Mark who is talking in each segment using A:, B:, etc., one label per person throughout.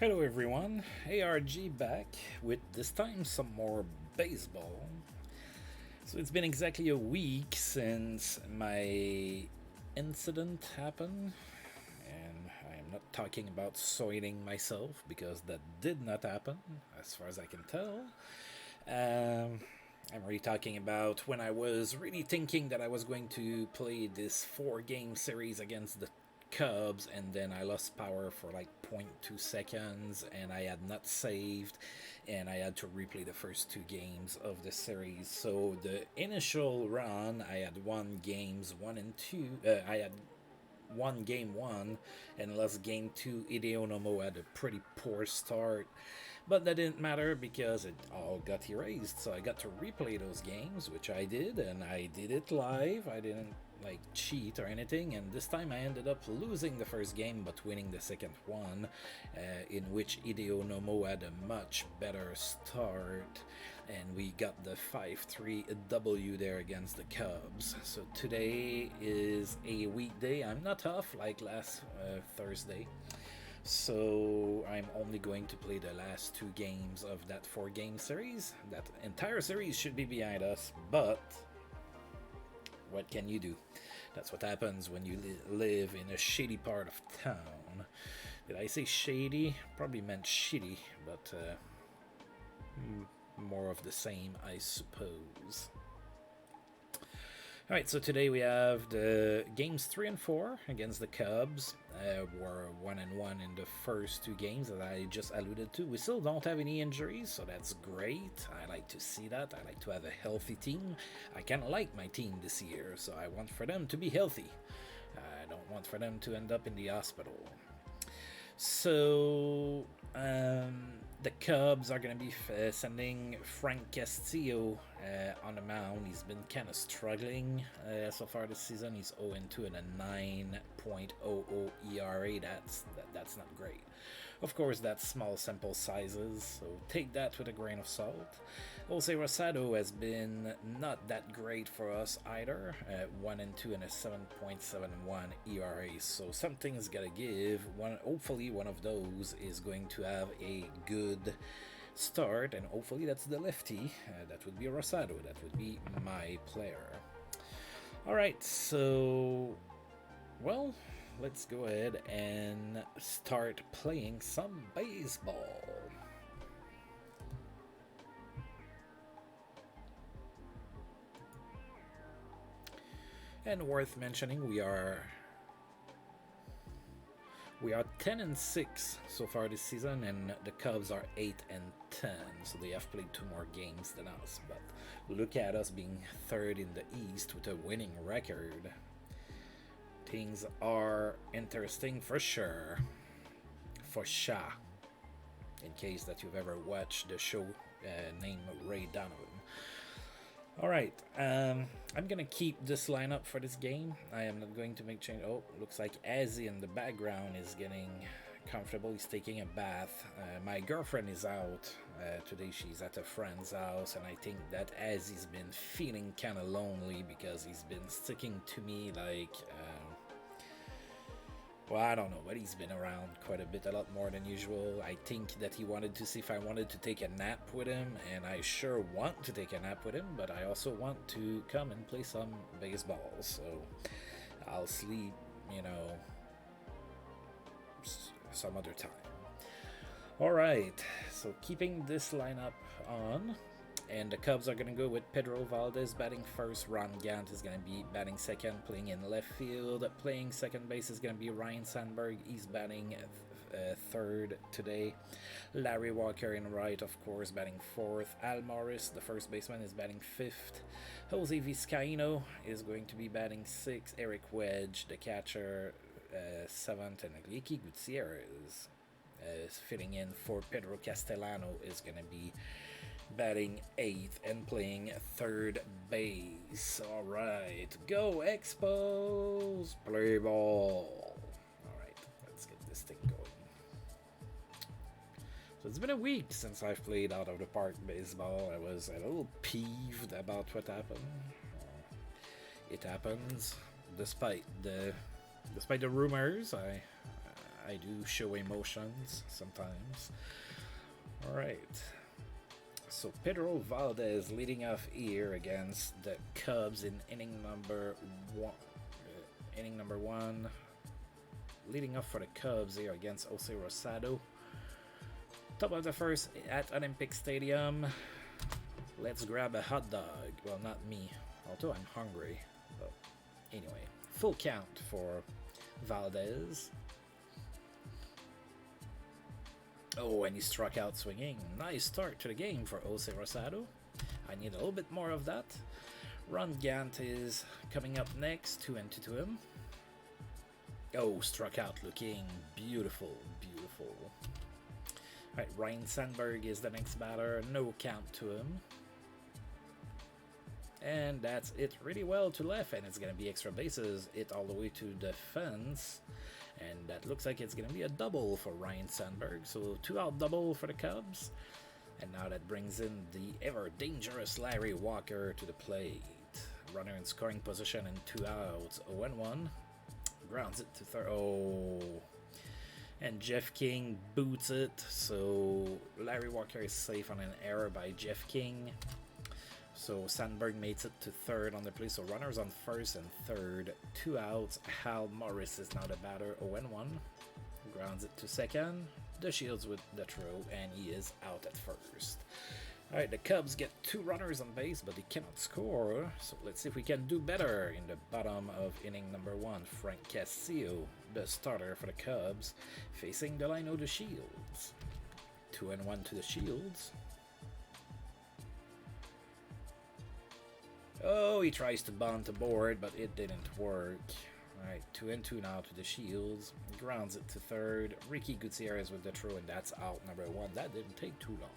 A: Hello everyone, ARG back with this time some more baseball. So it's been exactly a week since my incident happened, and I am not talking about soiling myself because that did not happen as far as I can tell. I'm really talking about when I was really thinking that I was going to play this 4-game series against the Cubs, and then I lost power for like 0.2 seconds, and I had not saved, and I had to replay the first 2 games of the series. So the initial run, I had won games 1 and 2. I had won game 1 and lost game 2. Hideo Nomo had a pretty poor start, but that didn't matter because it all got erased. So I got to replay those games, which I did, and I did it live. I didn't cheat or anything, and this time I ended up losing the first game but winning the second one, in which Hideo Nomo had a much better start, and we got the 5-3 W there against the Cubs. So today is a weekday. I'm not off like last Thursday, so I'm only going to play the last 2 games of that 4-game series. That entire series should be behind us, but what can you do? That's what happens when you live in a shady part of town. Did I say shady? Probably meant shitty, but more of the same, I suppose. Alright, so today we have the games 3 and 4 against the Cubs. We're 1-1 in the first 2 games that I just alluded to. We still don't have any injuries, so that's great. I like to see that. I like to have a healthy team. I kind of like my team this year, so I want for them to be healthy. I don't want for them to end up in the hospital. So the Cubs are going to be sending Frank Castillo on the mound. He's been kind of struggling so far this season. He's 0-2 and a 9.00 ERA. That's not great. Of course, that's small sample sizes, so take that with a grain of salt. Jose Rosado has been not that great for us either. 1-2 and a 7.71 ERA. So something's got to give. Hopefully one of those is going to have a good start, and hopefully that's the lefty. That would be Rosado. That would be my player. Alright, so well, let's go ahead and start playing some baseball. And worth mentioning, we are 10-6 so far this season, and the Cubs are 8-10, so they have played 2 more games than us. But look at us being 3rd in the East with a winning record. Things are interesting for sure. For sure. In case that you've ever watched the show named Ray Donovan. Alright, I'm gonna keep this lineup for this game. I am not going to make change. Oh, looks like Azzy in the background is getting comfortable. He's taking a bath. My girlfriend is out today. She's at a friend's house, and I think that Azzy's been feeling kind of lonely because he's been sticking to me like well, I don't know, but he's been around quite a bit, a lot more than usual. I think that he wanted to see if I wanted to take a nap with him, and I sure want to take a nap with him, but I also want to come and play some baseball, so I'll sleep, some other time. Alright, so keeping this lineup on. And the Cubs are going to go with Pedro Valdez batting first. Ron Gant is going to be batting second, playing in left field. Playing second base is going to be Ryan Sandberg. He's batting third today. Larry Walker in right, of course, batting fourth. Hal Morris, the first baseman, is batting fifth. Jose Vizcaino is going to be batting sixth. Eric Wedge, the catcher, seventh. And Ricky Gutierrez is filling in for Pedro Castellano, is going to be batting 8th and playing third base. Alright, go Expos! Play ball! Alright, let's get this thing going. So it's been a week since I've played out of the park baseball. I was a little peeved about what happened. It happens. Despite the rumors, I do show emotions sometimes. Alright. So Pedro Valdez leading off here against the Cubs in inning number one. Leading off for the Cubs here against Jose Rosado. Top of the first at Olympic Stadium. Let's grab a hot dog. Well, not me, although I'm hungry. But anyway, full count for Valdez. Oh, and he struck out swinging. Nice start to the game for Jose Rosado. I need a little bit more of that. Ron Gant is coming up next, 2-2 to him. Oh, struck out looking beautiful, beautiful. Alright, Ryan Sandberg is the next batter, no count to him. And that's it really well to left, and it's going to be extra bases, it all the way to the fence. And that looks like it's going to be a double for Ryan Sandberg. So 2-out double for the Cubs. And now that brings in the ever-dangerous Larry Walker to the plate. Runner in scoring position and 2 outs. 0-1. Grounds it to third. Oh. And Jeff King boots it. So Larry Walker is safe on an error by Jeff King. So Sandberg makes it to third on the play. So runners on first and third. 2 outs. Hal Morris is now the batter. 0-1. Grounds it to second. The Shields with the throw. And he is out at first. Alright, the Cubs get 2 runners on base, but they cannot score. So let's see if we can do better in the bottom of inning number 1. Frank Castillo, the starter for the Cubs, facing the line of the Shields. 2-1 to the Shields. Oh, he tries to bunt the board, but it didn't work. Alright, 2-2 now to the Shields. Grounds it to third. Ricky Gutierrez with the throw, and that's out number 1. That didn't take too long.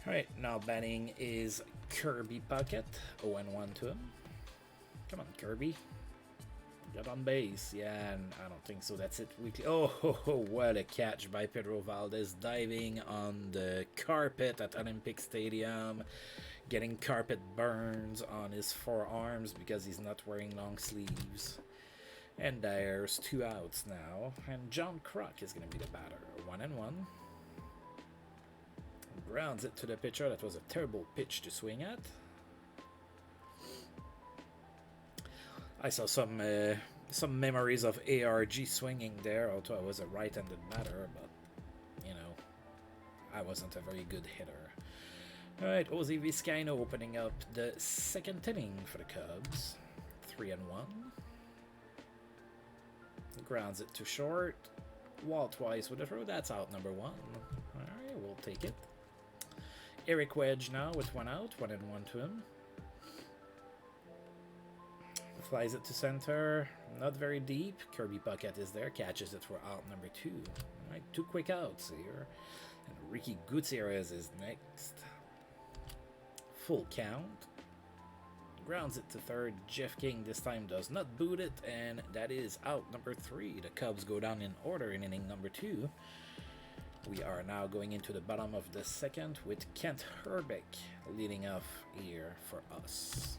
A: Alright, now batting is Kirby Puckett. 0-1 to him. Come on, Kirby. Get on base. Yeah, and I don't think so. That's it. Weekly. Oh, what a catch by Pedro Valdez, diving on the carpet at Olympic Stadium, getting carpet burns on his forearms because he's not wearing long sleeves. And there's 2 outs now, and John Kruk is going to be the batter. 1-1. Grounds it to the pitcher. That was a terrible pitch to swing at. I saw some memories of ARG swinging there, although I was a right-handed batter, but, you know, I wasn't a very good hitter. Alright, Ozzie Vizcaino opening up the second inning for the Cubs. 3-1. Grounds it to short. Wall twice with a throw. That's out number 1. Alright, we'll take it. Eric Wedge now with 1 out. 1-1 to him. Flies it to center, not very deep. Kirby Puckett is there, catches it for out number 2. Alright, 2 quick outs here. And Ricky Gutierrez is next. Full count. Grounds it to third. Jeff King this time does not boot it, and that is out number 3. The Cubs go down in order in inning number 2. We are now going into the bottom of the second with Kent Herbeck leading off here for us.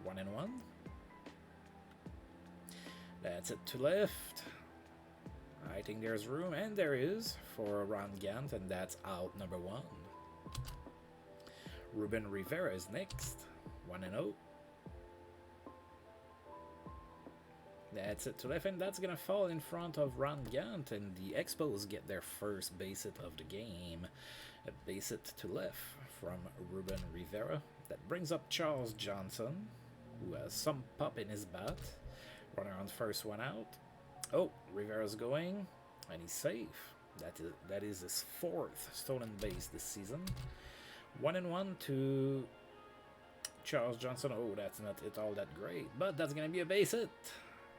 A: 1-1. That's it to left. I think there's room, and there is, for Ron Gant, and that's out number 1. Ruben Rivera is next. 1-0. That's it to left, and that's going to fall in front of Ron Gant, and the Expos get their first base hit of the game. A base hit to left from Ruben Rivera. That brings up Charles Johnson, who has some pop in his bat. Runner on first, 1 out. Oh, Rivera's going, and he's safe. That is his 4th stolen base this season. 1-1 to Charles Johnson. Oh, that's not it all that great, but that's going to be a base hit.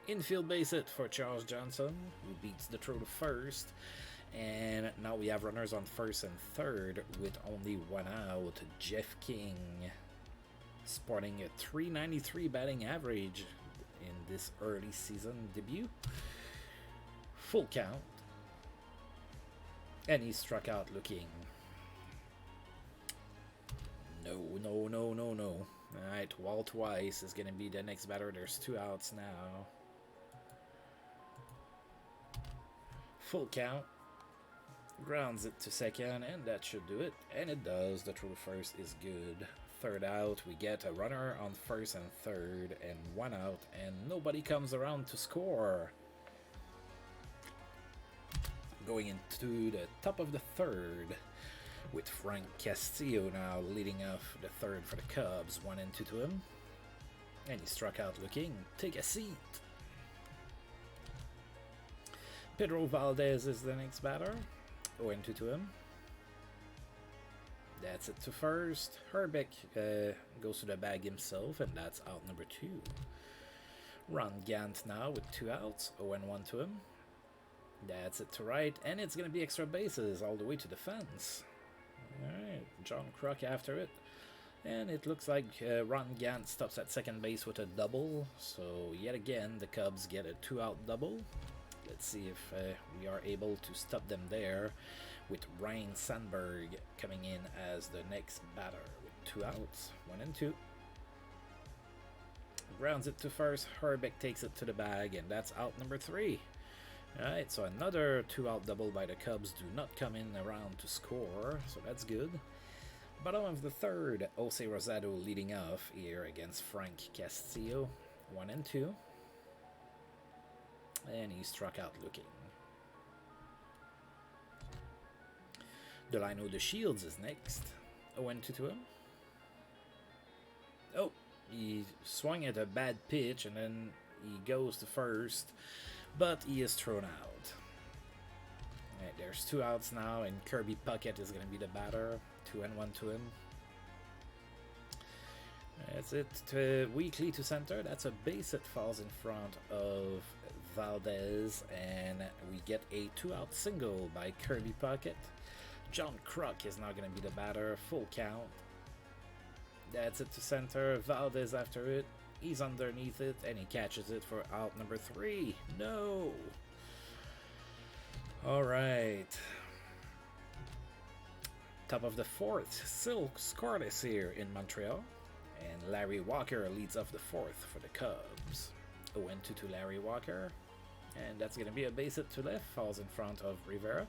A: Infield base hit for Charles Johnson, who beats the throw to first. And now we have runners on first and third with only 1 out. Jeff King sporting a .393 batting average in this early season debut. Full count. And he struck out looking. No. Alright, Walt Weiss is going to be the next batter. There's 2 outs now. Full count. Grounds it to second, and that should do it. And it does. The throw to first is good. 3rd out, we get a runner on 1st and 3rd, and 1 out, and nobody comes around to score. Going into the top of the 3rd, with Frank Castillo now leading off the 3rd for the Cubs. 1-2 to him. And he struck out looking. Take a seat. Pedro Valdez is the next batter. 0-2 to him. That's it to first. Herbeck goes to the bag himself, and that's out number 2. Ron Gant now with 2 outs. 0-1 to him. That's it to right, and it's going to be extra bases all the way to the fence. Alright, John Kruk after it. And it looks like Ron Gant stops at second base with a double. So yet again, the Cubs get a 2-out double. Let's see if we are able to stop them there, with Ryan Sandberg coming in as the next batter with 2 outs. 1-2. Grounds it to first. Herbeck takes it to the bag, and that's out number 3. Alright, so another 2-out double by the Cubs do not come in around to score, so that's good. Bottom of the 3rd, Jose Rosado leading off here against Frank Castillo. 1-2. And he struck out looking. Delino De Shields is next. 0-2 to him. Oh, he swung at a bad pitch, and then he goes to first. But he is thrown out. Right, there's 2 outs now, and Kirby Puckett is going to be the batter. 2-1 to him. That's it. Weekly to center. That's a base that falls in front of Valdez, and we get a 2-out single by Kirby Puckett. John Kruk is now going to be the batter. Full count. That's it to center. Valdez after it. He's underneath it, and he catches it for out number 3. No! Alright. Top of the 4th. Still scoreless here in Montreal. And Larry Walker leads off the 4th for the Cubs. 0-2 to Larry Walker. And that's going to be a base hit to left. Falls in front of Rivera.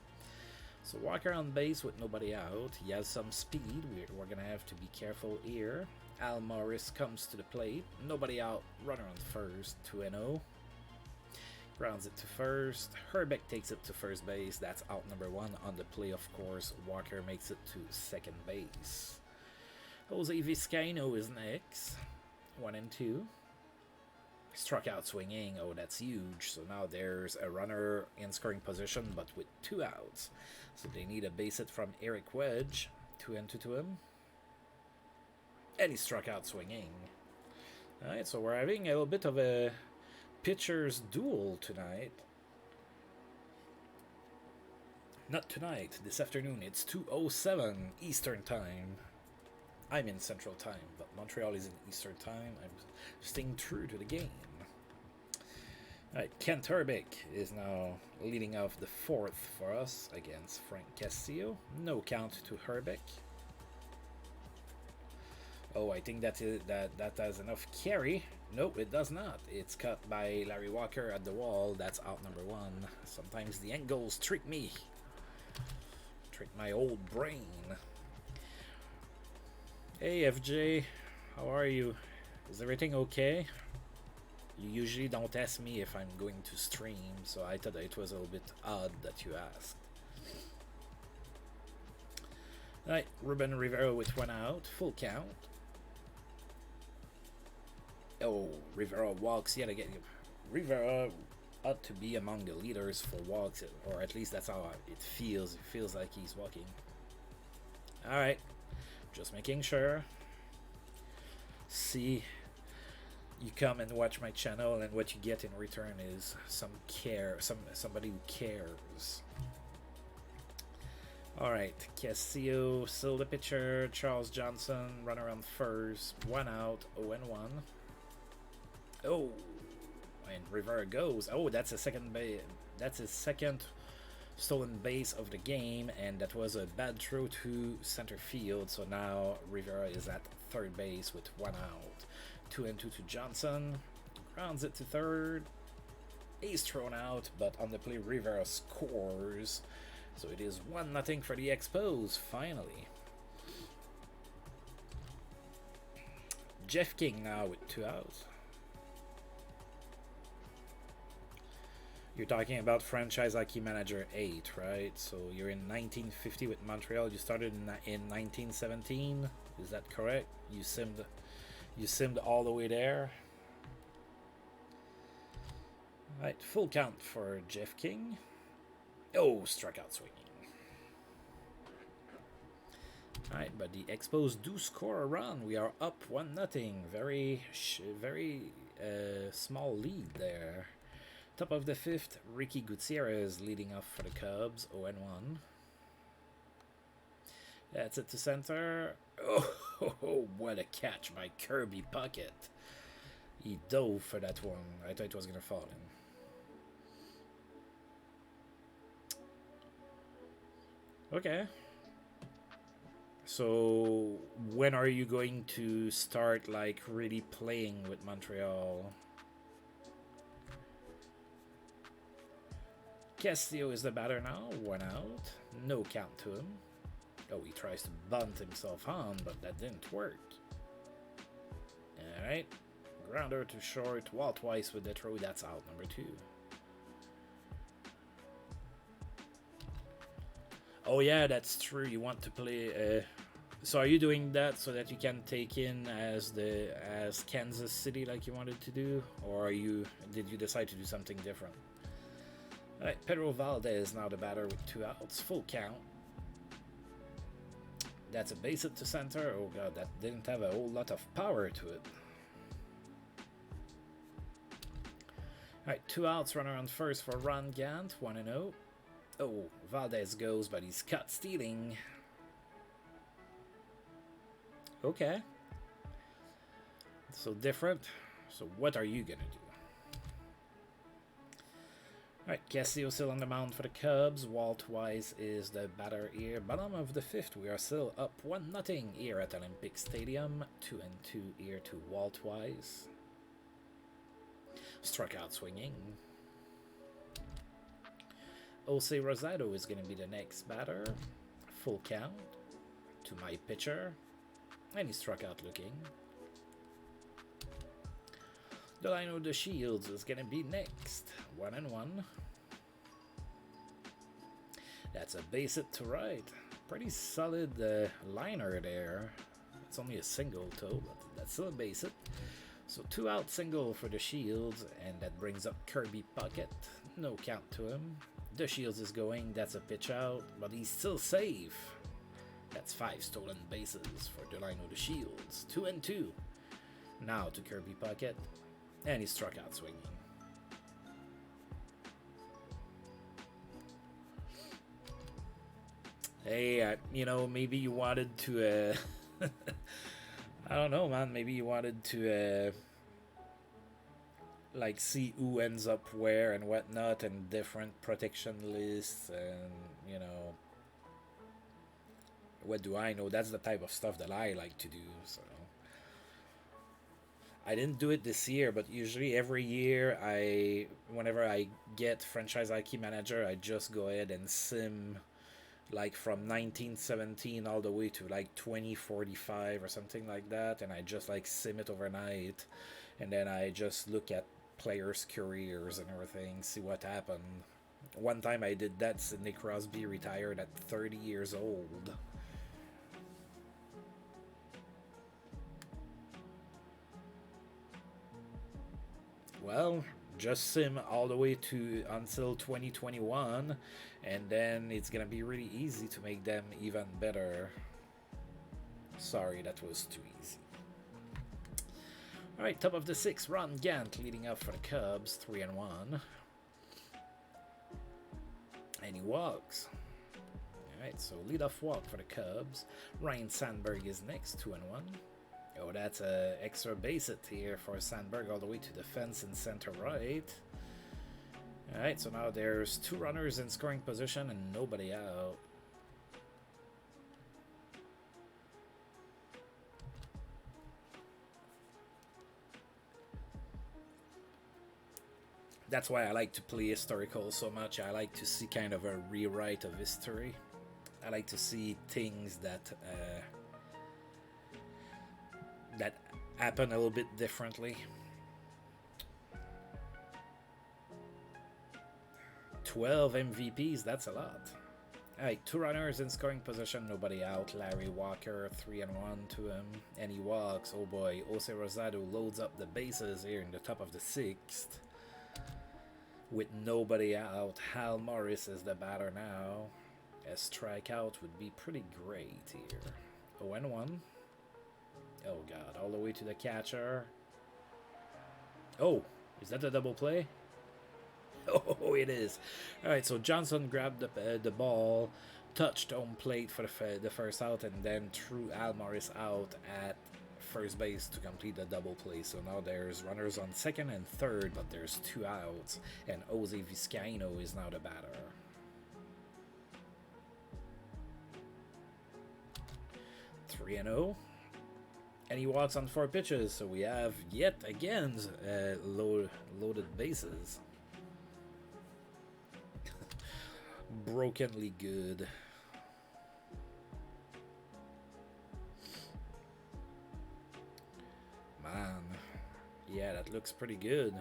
A: So Walker on base with nobody out. He has some speed. We're going to have to be careful here. Hal Morris comes to the plate. Nobody out. Runner on 1st. 2-0. Grounds it to first. Herbeck takes it to first base. That's out number 1 on the play, of course. Walker makes it to second base. Jose Vizcaino is next. 1-2. Struck out swinging. Oh, that's huge. So now there's a runner in scoring position, but with 2 outs. So they need a base hit from Eric Wedge. 2-2 to him. And he struck out swinging. Alright, so we're having a little bit of a pitcher's duel tonight. Not tonight, this afternoon. It's 2:07 Eastern Time. I'm in Central Time, but Montreal is in Eastern Time. I'm staying true to the game. Alright, Kent Herbeck is now leading off the 4th for us against Frank Castillo. No count to Herbeck. Oh, I think that has enough carry. Nope, it does not. It's cut by Larry Walker at the wall. That's out number 1. Sometimes the angles trick me. Trick my old brain. Hey, FJ. How are you? Is everything okay? You usually don't ask me if I'm going to stream, so I thought it was a little bit odd that you asked. Alright, Ruben Rivera with 1 out. Full count. Oh, Rivera walks yet again. Rivera ought to be among the leaders for walks, or at least that's how it feels. It feels like he's walking. Alright, just making sure. See, you come and watch my channel, and what you get in return is some care, somebody who cares. Alright, Castillo, still the pitcher. Charles Johnson, runner on 1st. 1 out, 0-1. Oh, and Rivera goes. Oh, that's a second base. That's his second stolen base of the game, and that was a bad throw to center field. So now Rivera is at third base with 1 out. 2-2 to Johnson. Grounds it to third. He's thrown out, but on the play Rivera scores. So it is 1-0 for the Expos, finally. Jeff King now with 2 outs. You're talking about franchise hockey manager 8, right? So you're in 1950 with Montreal. You started in 1917. Is that correct? You simmed all the way there. Right, full count for Jeff King. Oh, struck out swinging. Alright, but the Expos do score a run. We are up 1-0. Very small lead there. Top of the 5th, Ricky Gutierrez leading off for the Cubs, 0-1. That's it to center. Oh, what a catch by Kirby Puckett. He dove for that one. I thought it was going to fall in. Okay. So, when are you going to start, like, really playing with Montreal? Castillo is the batter now, 1 out. No count to him. Oh, he tries to bunt himself on, but that didn't work. Alright. Grounder to short. Wall twice with the throw. That's out, number 2. Oh yeah, that's true. You want to play... so are you doing that so that you can take in as Kansas City like you wanted to do? Or did you decide to do something different? Alright, Pedro Valdez now the batter with 2 outs. Full count. That's a base hit to center. Oh god, that didn't have a whole lot of power to it. Alright, 2 outs, runner on first for Ron Gant, 1-0. Oh, Valdez goes, but he's caught stealing. Okay. So different. So what are you gonna do? Alright, Castillo still on the mound for the Cubs. Walt Wise is the batter here. Bottom of the 5th, we are still up 1-0 here at Olympic Stadium. 2-2 here to Walt Wise. Struck out swinging. Jose Rosado is going to be the next batter. Full count to my pitcher. And he struck out looking. Delino De Shields is going to be next. 1-1. That's a base hit to right. Pretty solid liner there. It's only a single though, but that's still a base hit. So 2 out single for the Shields, and that brings up Kirby Puckett. No count to him. The Shields is going, that's a pitch out, but he's still safe. That's 5 stolen bases for Delino De Shields. 2-2. Now to Kirby Puckett, and he struck out swinging. Hey, maybe you wanted to, I don't know, man, maybe you wanted to, like, see who ends up where and whatnot, and different protection lists, and, what do I know? That's the type of stuff that I like to do, so. I didn't do it this year, but usually every year, whenever I get Franchise Hockey Manager, I just go ahead and sim, like, from 1917 all the way to, like, 2045 or something like that, and I just, like, sim it overnight, and then I just look at players' careers and everything, see what happened. One time I did that, Sidney Crosby retired at 30 years old. Well, just sim all the way to until 2021, and then it's gonna be really easy to make them even better. Sorry, that was too easy. Alright, top of the 6th, Ron Gant leading up for the Cubs, 3-1. And he walks. Alright, so leadoff walk for the Cubs. Ryan Sandberg is next, 2-1. Oh, that's an extra base hit here for Sandberg all the way to the fence in center right. Alright, so now there's 2 runners in scoring position and nobody out. That's why I like to play historical so much. I like to see kind of a rewrite of history. I like to see things that happen a little bit differently. 12 MVPs, that's a lot. Alright, 2 runners in scoring position, nobody out. Larry Walker, 3-1 to him, and he walks. Oh boy, Jose Rosado loads up the bases here in the top of the 6th. With nobody out, Hal Morris is the batter now. A strikeout would be pretty great here. 0-1. Oh god, all the way to the catcher. Oh, is that a double play? Oh, it is. Alright, so Johnson grabbed the ball, touched home plate for the first out, and then threw Hal Morris out at first base to complete the double play. So now there's runners on second and third, but there's 2 outs, and Jose Vizcaino is now the batter. Three and 0, and he walks on 4 pitches. So we have yet again loaded bases. Brokenly good. Man, yeah, that looks pretty good.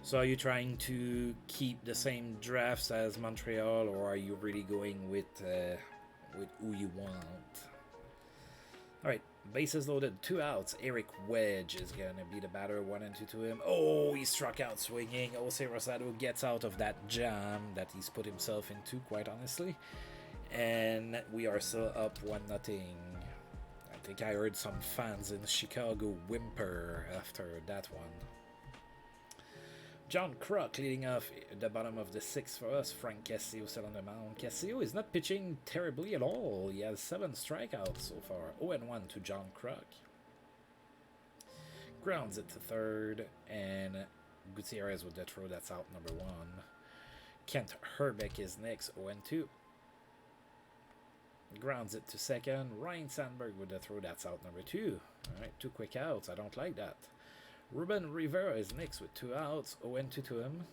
A: So are you trying to keep the same drafts as Montreal, or are you really going with who you want? Alright, bases loaded, 2 outs. Eric Wedge is going to be the batter, 1-2 to him. Oh, he struck out swinging. Jose Rosado gets out of that jam that he's put himself into, quite honestly. And we are still up 1-0. I think I heard some fans in Chicago whimper after that one. John Kruk leading off the bottom of the 6th for us. Frank Castillo still on the mound. Castillo is not pitching terribly at all. He has 7 strikeouts so far. 0-1 to John Kruk. Grounds it to third, and Gutierrez with the throw. That's out number 1. Kent Herbeck is next. 0-2. Grounds it to second. Ryan Sandberg with the throw. That's out number 2. Alright, 2 quick outs. I don't like that. Ruben Rivera is next with 2 outs. 0-2 to him.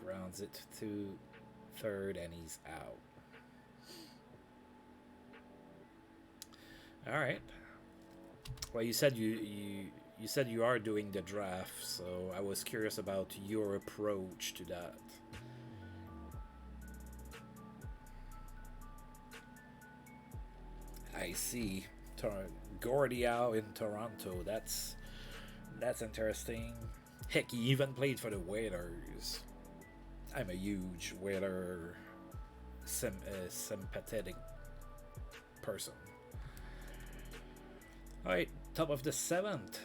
A: Grounds it to third, and he's out. Alright. Well, you said you said you are doing the draft, so I was curious about your approach to that. I see. Gordillo in Toronto. That's interesting. Heck, he even played for the Whalers. I'm a huge Whaler sympathetic person. Alright, top of the 7th.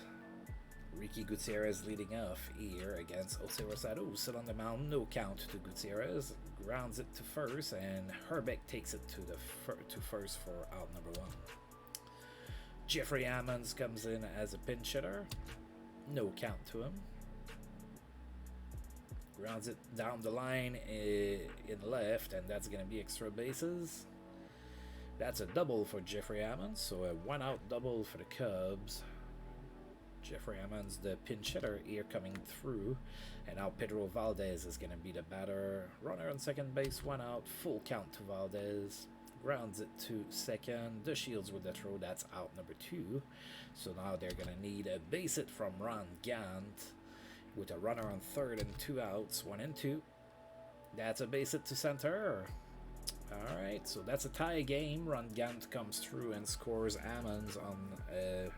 A: Ricky Gutierrez leading off here against Jose Rosado. Still on the mound, no count to Gutierrez. Grounds it to first, and Herbeck takes it to first for out number 1. Jeffrey Ammons comes in as a pinch hitter. No count to him. Grounds it down the line in left, and that's going to be extra bases. That's a double for Jeffrey Ammons, so a 1-out double for the Cubs. Jeffrey Ammons, the pinch hitter here, coming through. And now Pedro Valdez is going to be the batter. Runner on second base, 1 out, full count to Valdez. Grounds it to second. The Shields with the throw. That's out number 2. So now they're going to need a base hit from Ron Gant with a runner on third and 2 outs. 1-2. That's a base hit to center. Alright, so that's a tie game. Ron Gant comes through and scores Ammons on a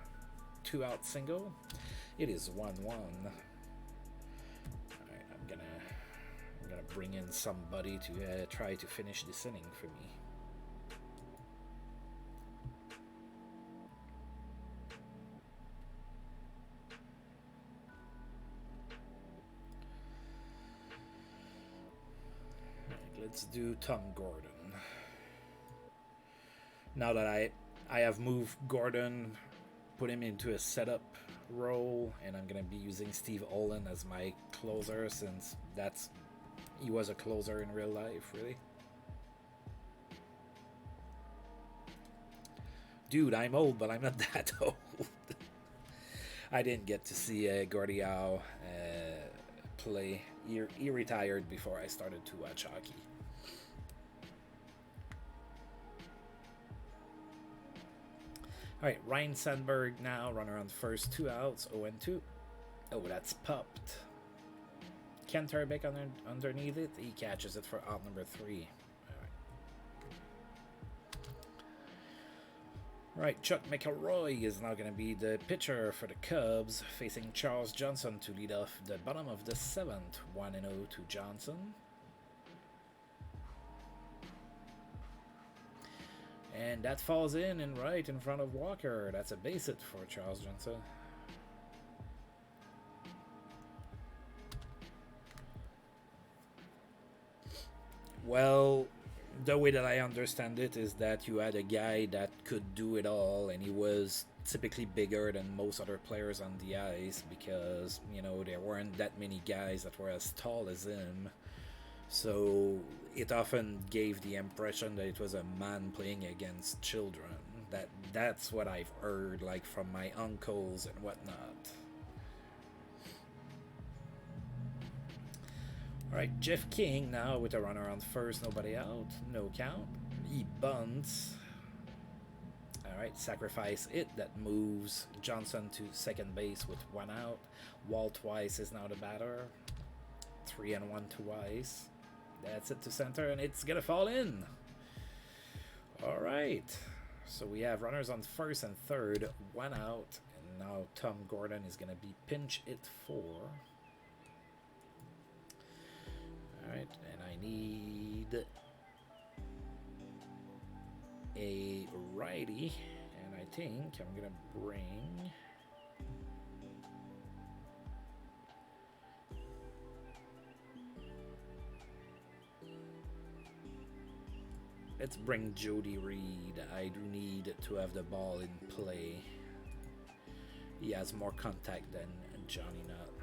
A: 2-out single. It is 1-1. Alright, I'm gonna bring in somebody to try to finish this inning for me. Let's do Tom Gordon. Now that I have moved Gordon put him into a setup role, and I'm gonna be using Steve Olin as my closer, since he was a closer in real life, really. Dude, I'm old, but I'm not that old. I didn't get to see Gordie Howe play. He retired before I started to watch hockey. Alright, Ryan Sandberg now, runner on first, 2 outs, 0-2. Oh, that's popped. Ken Turbeck underneath it. He catches it for out number 3. Right, Chuck McElroy is now going to be the pitcher for the Cubs, facing Charles Johnson to lead off the bottom of the 7th. 1-0 to Johnson. And that falls in and right in front of Walker. That's a base hit for Charles Johnson. Well, the way that I understand it is that you had a guy that could do it all, and he was typically bigger than most other players on the ice because, you know, there weren't that many guys that were as tall as him. So it often gave the impression that it was a man playing against children. That's what I've heard, like, from my uncles and whatnot. Alright, Jeff King now with a runner on first, nobody out, no count. He bunts. Alright, sacrifice it, that moves Johnson to second base with 1 out. Walt Weiss is now the batter. 3-1 to Weiss. That's it to center, and it's gonna fall in. Alright, so we have runners on first and third, 1 out, and now Tom Gordon is gonna be pinch hit for. Alright, and I need a righty, and I think I'm gonna bring let's bring Jody Reed. I do need to have the ball in play. He has more contact than Johnny Nutt.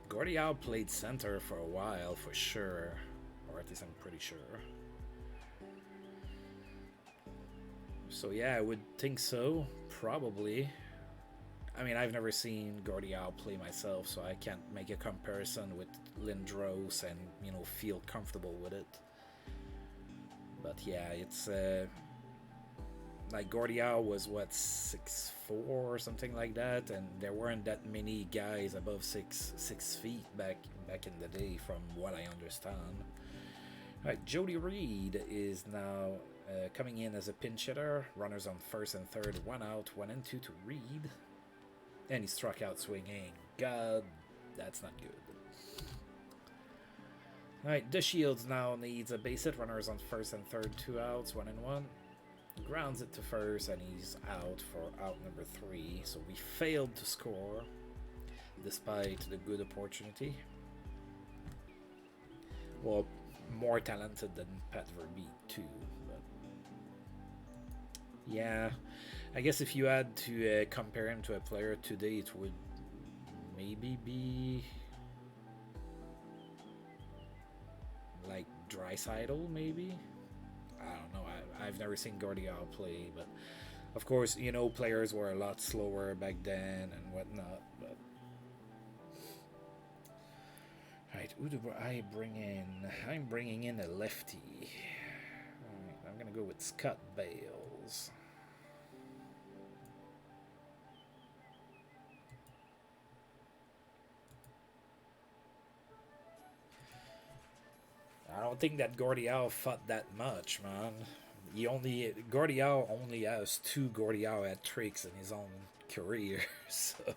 A: Gordie Howe played center for a while, for sure. Or at least I'm pretty sure. So yeah, I would think so. Probably. I mean, I've never seen Gordie Howe play myself, so I can't make a comparison with Lindros and, you know, feel comfortable with it. But yeah, it's like Gordie Howe was what, 6'4" or something like that, and there weren't that many guys above 6 feet back in the day, from what I understand. All right, Jody Reed is now coming in as a pinch hitter. Runners on first and third, 1 out, 1-2 to Reed. And he struck out swinging. God, that's not good. Alright, DeShields now needs a base hit. Runners on first and third, 2 outs, 1-1. Grounds it to first, and he's out for out number 3. So we failed to score, despite the good opportunity. Well, more talented than Pat Verbeek too. But yeah, I guess if you had to compare him to a player today, it would maybe be like Draisaitl, maybe. I don't know. I've never seen Gordie Howe play, but of course, you know, players were a lot slower back then and whatnot. But right, who do I bring in? I'm bringing in a lefty. Right, I'm gonna go with Scott Bales. I don't think that Gordie Howe fought that much, man. Gordie Howe only has 2 Gordie Howe hat-tricks in his own career, so.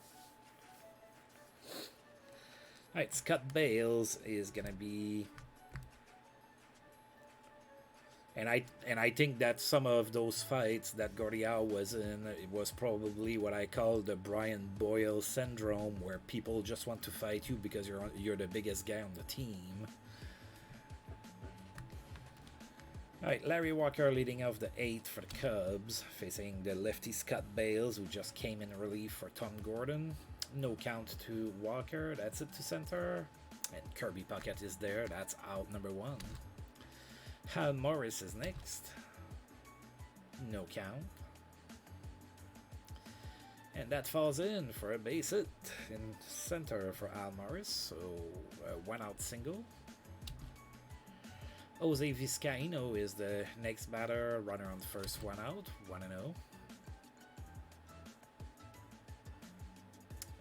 A: Alright, Scott Bales is gonna be, and I think that some of those fights that Gordie Howe was in, it was probably what I call the Brian Boyle syndrome, where people just want to fight you because you're the biggest guy on the team. Alright, Larry Walker leading off the 8th for the Cubs, facing the lefty Scott Bales, who just came in relief for Tom Gordon. No count to Walker, that's it to center. And Kirby Puckett is there, that's out number 1. Hal Morris is next. No count. And that falls in for a base hit in center for Hal Morris, so 1 out single. Jose Vizcaino is the next batter, runner on the first, 1 out, 1-0.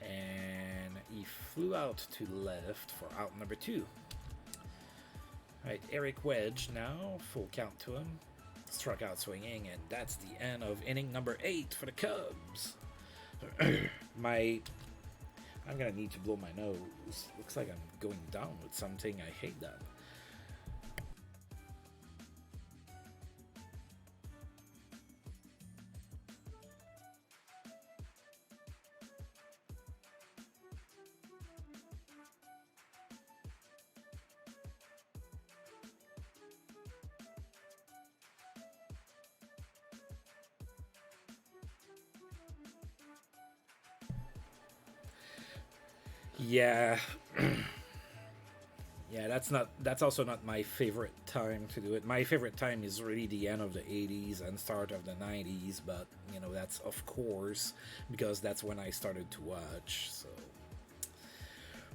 A: And he flew out to the left for out number 2. Alright, Eric Wedge now, full count to him. Struck out swinging, and that's the end of inning number 8 for the Cubs. I'm gonna need to blow my nose. Looks like I'm going down with something. I hate that. Yeah. Yeah, that's also not my favorite time to do it. My favorite time is really the end of the 80s and start of the 90s, but you know, that's of course because that's when I started to watch. So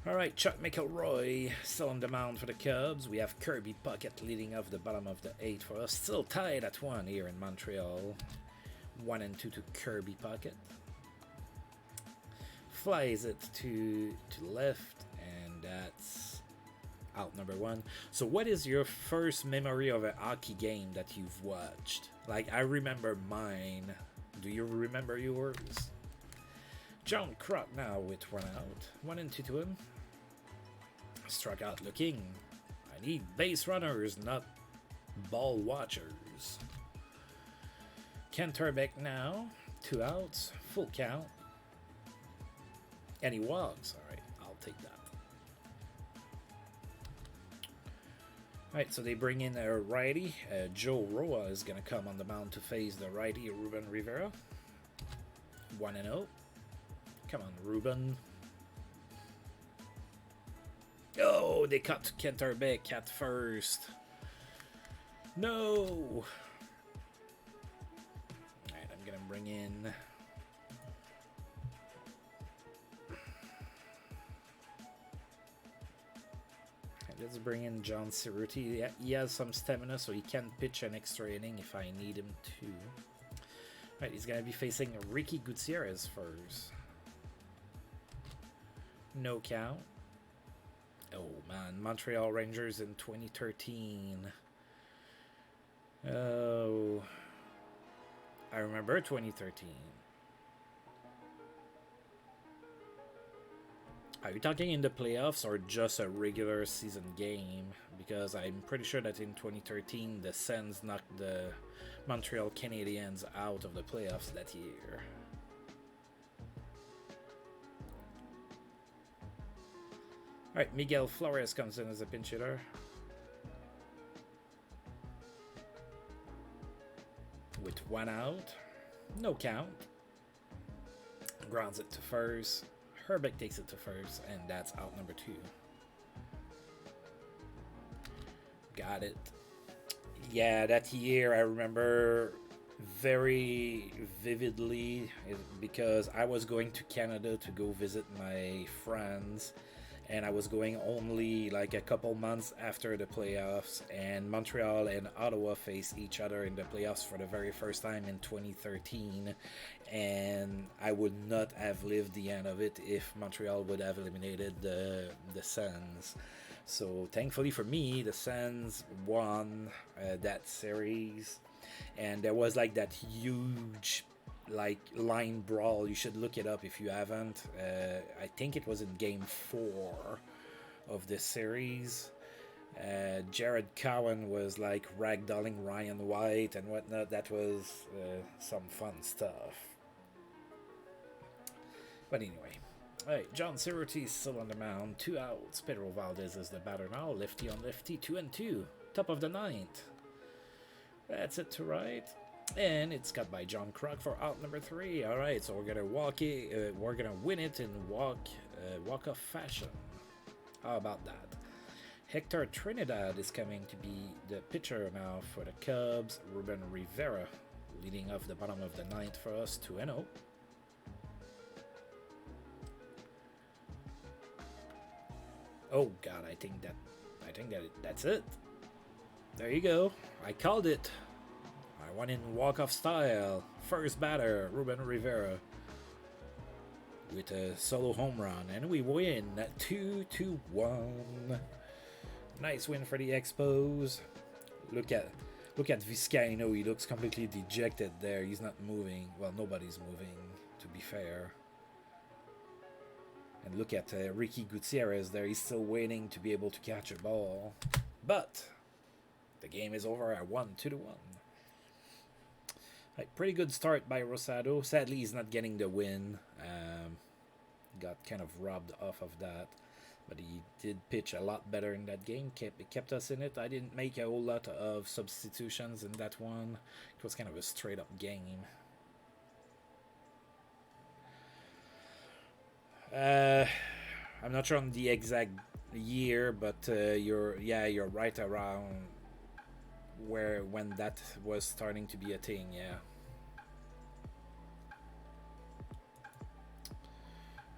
A: alright, Chuck McElroy still on the mound for the Cubs. We have Kirby Puckett leading off the bottom of the 8th for us. Still tied at 1 here in Montreal. 1-2 to Kirby Puckett. Flies it to left, and that's out number 1. So what is your first memory of a hockey game that you've watched? Like, I remember mine. Do you remember yours? John Kruk now with 1 out. 1-2 to him. Struck out looking. I need base runners, not ball watchers. Ken Turbeck now. 2 outs. Full count. And he walks. Alright, I'll take that. Alright, so they bring in a righty. Joe Roa is going to come on the mound to face the righty, Ruben Rivera. 1-0. Come on, Ruben. Oh, they cut to Kenterbeck at first. No! Alright, I'm going to bring in... Let's bring in John Cerruti. He has some stamina, so he can pitch an extra inning if I need him to. Right, he's going to be facing Ricky Gutierrez first. No count. Oh, man. Montreal Rangers in 2013. Oh. I remember 2013. Are you talking in the playoffs or just a regular season game? Because I'm pretty sure that in 2013, the Sens knocked the Montreal Canadiens out of the playoffs that year. Alright, Miguel Flores comes in as a pinch hitter. With 1 out. No count. Grounds it to first. Herbeck takes it to first, and that's out number 2. Got it. Yeah, that year I remember very vividly because I was going to Canada to go visit my friends, and I was going only like a couple months after the playoffs, and Montreal and Ottawa faced each other in the playoffs for the very first time in 2013, and I would not have lived the end of it if Montreal would have eliminated the Sens. So thankfully for me, the Sens won that series, and there was like that huge like line brawl. You should look it up if you haven't. I think it was in game 4 of this series. Jared Cowan was like ragdolling Ryan White and whatnot. That was some fun stuff. But anyway, alright, John Cerruti is still on the mound. 2 outs. Pedro Valdez is the batter now. Lefty on lefty, 2-2. Top of the 9th. That's it to right. And it's cut by John Kruk for out number 3. All right, so we're gonna win it in walk-off fashion. How about that? Hector Trinidad is coming to be the pitcher now for the Cubs. Ruben Rivera leading off the bottom of the ninth for us, 2-0. Oh God, I think that's it. There you go. I called it. I won in walk-off style. First batter, Ruben Rivera, with a solo home run, and we win 2-1. Nice win for the Expos. Look at Vizcaino. He looks completely dejected there. He's not moving. Well, nobody's moving, to be fair. And look at Ricky Gutierrez there. He's still waiting to be able to catch a ball. But the game is over at 1-1. Right, pretty good start by Rosado. Sadly, he's not getting the win. Got kind of robbed off of that. But he did pitch a lot better in that game. Kept us in it. I didn't make a whole lot of substitutions in that one. It was kind of a straight-up game. I'm not sure on the exact year, but you're right around when that was starting to be a thing. Yeah.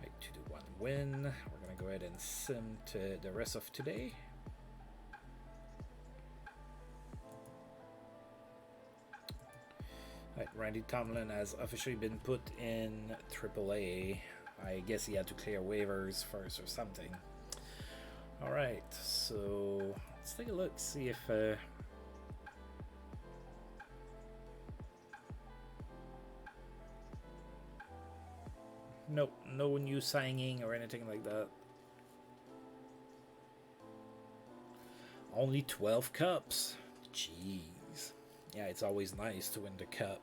A: Right, 2-1 win. We're gonna go ahead and sim to the rest of today. Right, Randy Tomlin has officially been put in AAA. I guess he had to clear waivers first or something. All right, so let's take a look, see if nope, no new signing or anything like that. Only 12 cups. Jeez. Yeah, it's always nice to win the cup.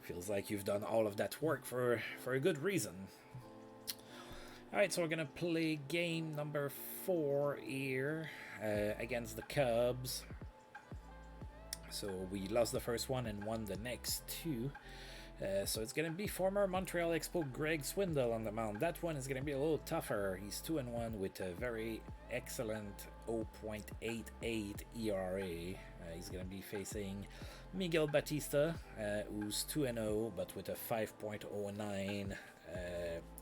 A: Feels like you've done all of that work for a good reason. Alright, so we're going to play game number 4 here against the Cubs. So we lost the first one and won the next 2. So it's going to be former Montreal Expo Greg Swindle on the mound. That one is going to be a little tougher. He's 2-1 with a very excellent 0.88 ERA. He's going to be facing Miguel Batista, who's 2-0 but with a 5.09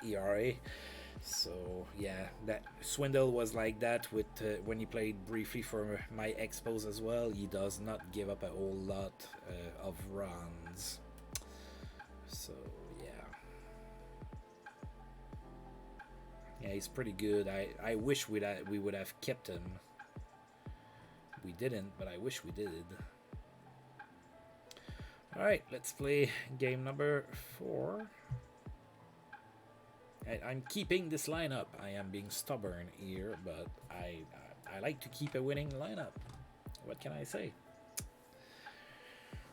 A: ERA. So yeah, that Swindle was like that with when he played briefly for my Expos as well. He does not give up a whole lot of runs. So yeah, he's pretty good. I wish we would have kept him. We didn't, but I wish we did. All right, let's play game number 4. I'm keeping this lineup. I am being stubborn here, but I like to keep a winning lineup. What can I say?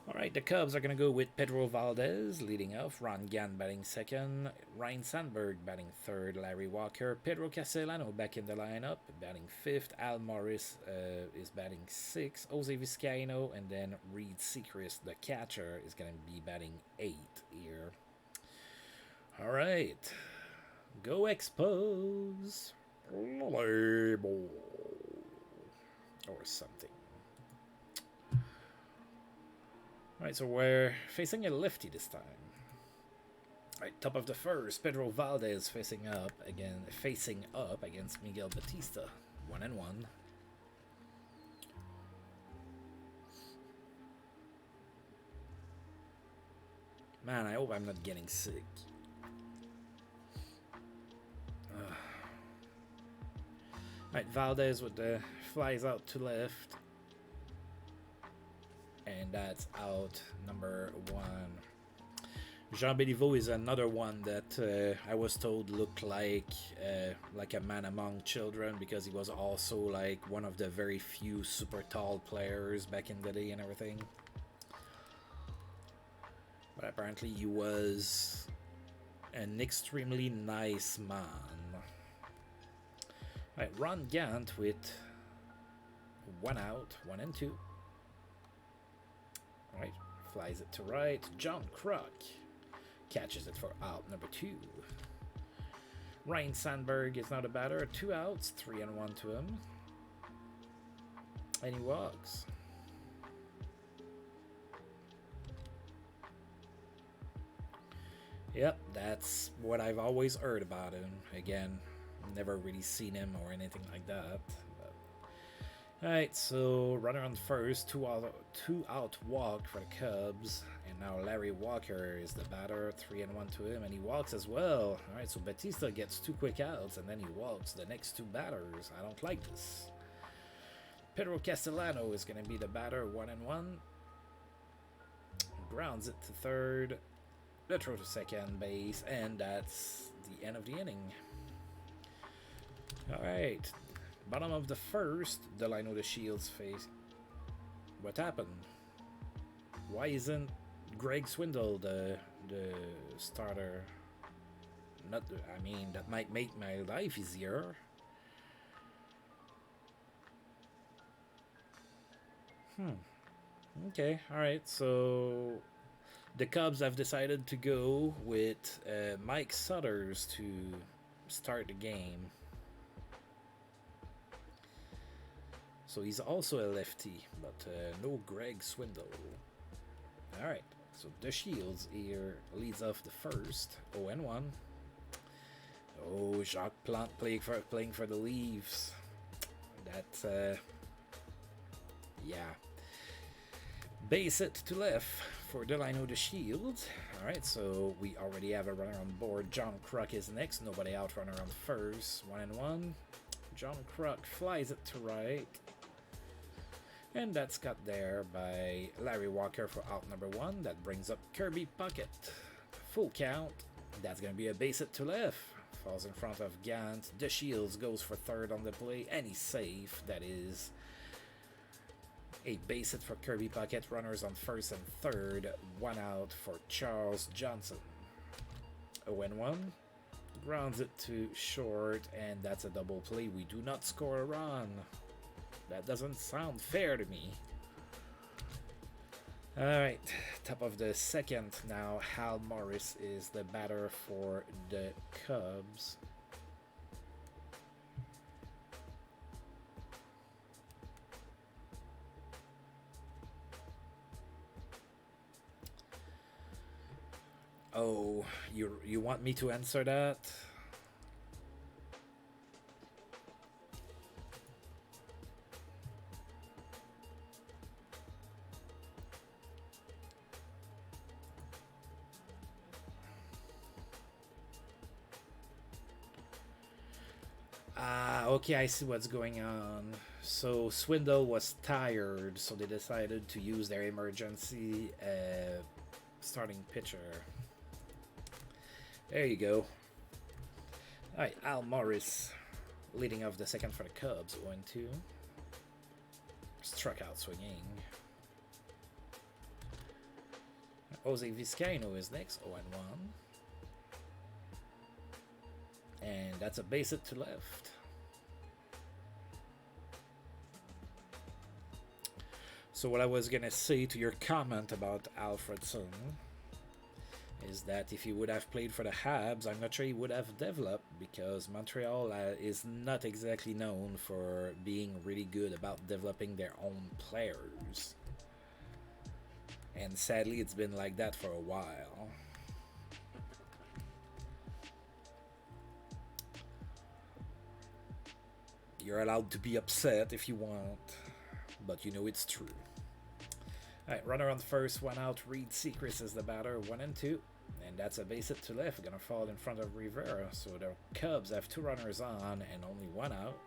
A: All right, the Cubs are going to go with Pedro Valdez leading off, Ron Gann batting second, Ryan Sandberg batting third, Larry Walker, Pedro Castellano back in the lineup, batting fifth, Hal Morris is batting sixth, Jose Vizcaino, and then Reed Sechrist, the catcher, is going to be batting 8 here. All right. Go Expos! Label. Or something. Alright, so we're facing a lefty this time. Alright, top of the first, Pedro Valdez facing up against Miguel Batista. 1-1. Man, I hope I'm not getting sick. Right, Valdez with the flies out to left. And that's out number 1. Jean Béliveau is another one that I was told looked like a man among children, because he was also like one of the very few super tall players back in the day and everything. But apparently he was an extremely nice man. Right, Ron Gant with 1 out, 1 and 2. Right, flies it to right. John Kruk catches it for out number 2. Ryan Sandberg is now the batter. 2 outs, 3-1 to him. And he walks. Yep, that's what I've always heard about him. Again, never really seen him or anything like that. Alright, so runner on first, two out walk for the Cubs. And now Larry Walker is the batter, 3-1 to him, and he walks as well. Alright, so Batista gets 2 quick outs, and then he walks the next 2 batters. I don't like this. Pedro Castellano is going to be the batter, 1-1. Grounds it to third. The throw to second base, and that's the end of the inning. Alright. Bottom of the first, Delino the Shields face. What happened? Why isn't Greg Swindle the starter? Not, I mean, that might make my life easier. Okay, alright, so the Cubs have decided to go with Mike Sutters to start the game. So he's also a lefty, but no Greg Swindle. Alright, so the Shields here leads off the first, 0-1. Oh, Jacques Plante playing for the Leafs. That's, yeah. Base it to left for Delino the Shield. Alright, so we already have a runner on board. John Kruk is next. Nobody out, runner on first. 1-1. John Kruk flies it to right. And that's got there by Larry Walker for out number 1. That brings up Kirby Puckett. Full count. That's going to be a base hit to left. Falls in front of Gant. The Shields goes for third on the play. And he's safe. That is a base hit for Kirby Puckett. Runners on first and third. 1 out for Charles Johnson. 0-1. Grounds it to short. And that's a double play. We do not score a run. That doesn't sound fair to me. Alright, top of the second now. Hal Morris is the batter for the Cubs. Oh, you want me to answer that? Okay, I see what's going on. So Swindle was tired, so they decided to use their emergency starting pitcher. There you go. Alright, Hal Morris leading off the second for the Cubs, 1-2. Struck out swinging. Jose Vizcaino is next, 0-1. And that's a base hit to left. So what I was going to say to your comment about Alfredson is that if he would have played for the Habs, I'm not sure he would have developed, because Montreal is not exactly known for being really good about developing their own players. And sadly, it's been like that for a while. You're allowed to be upset if you want, but you know it's true. Alright, runner on first, 1 out. Reed Seacrest is the batter, 1-2. And that's a base hit to left, gonna fall in front of Rivera. So the Cubs have 2 runners on and only 1 out.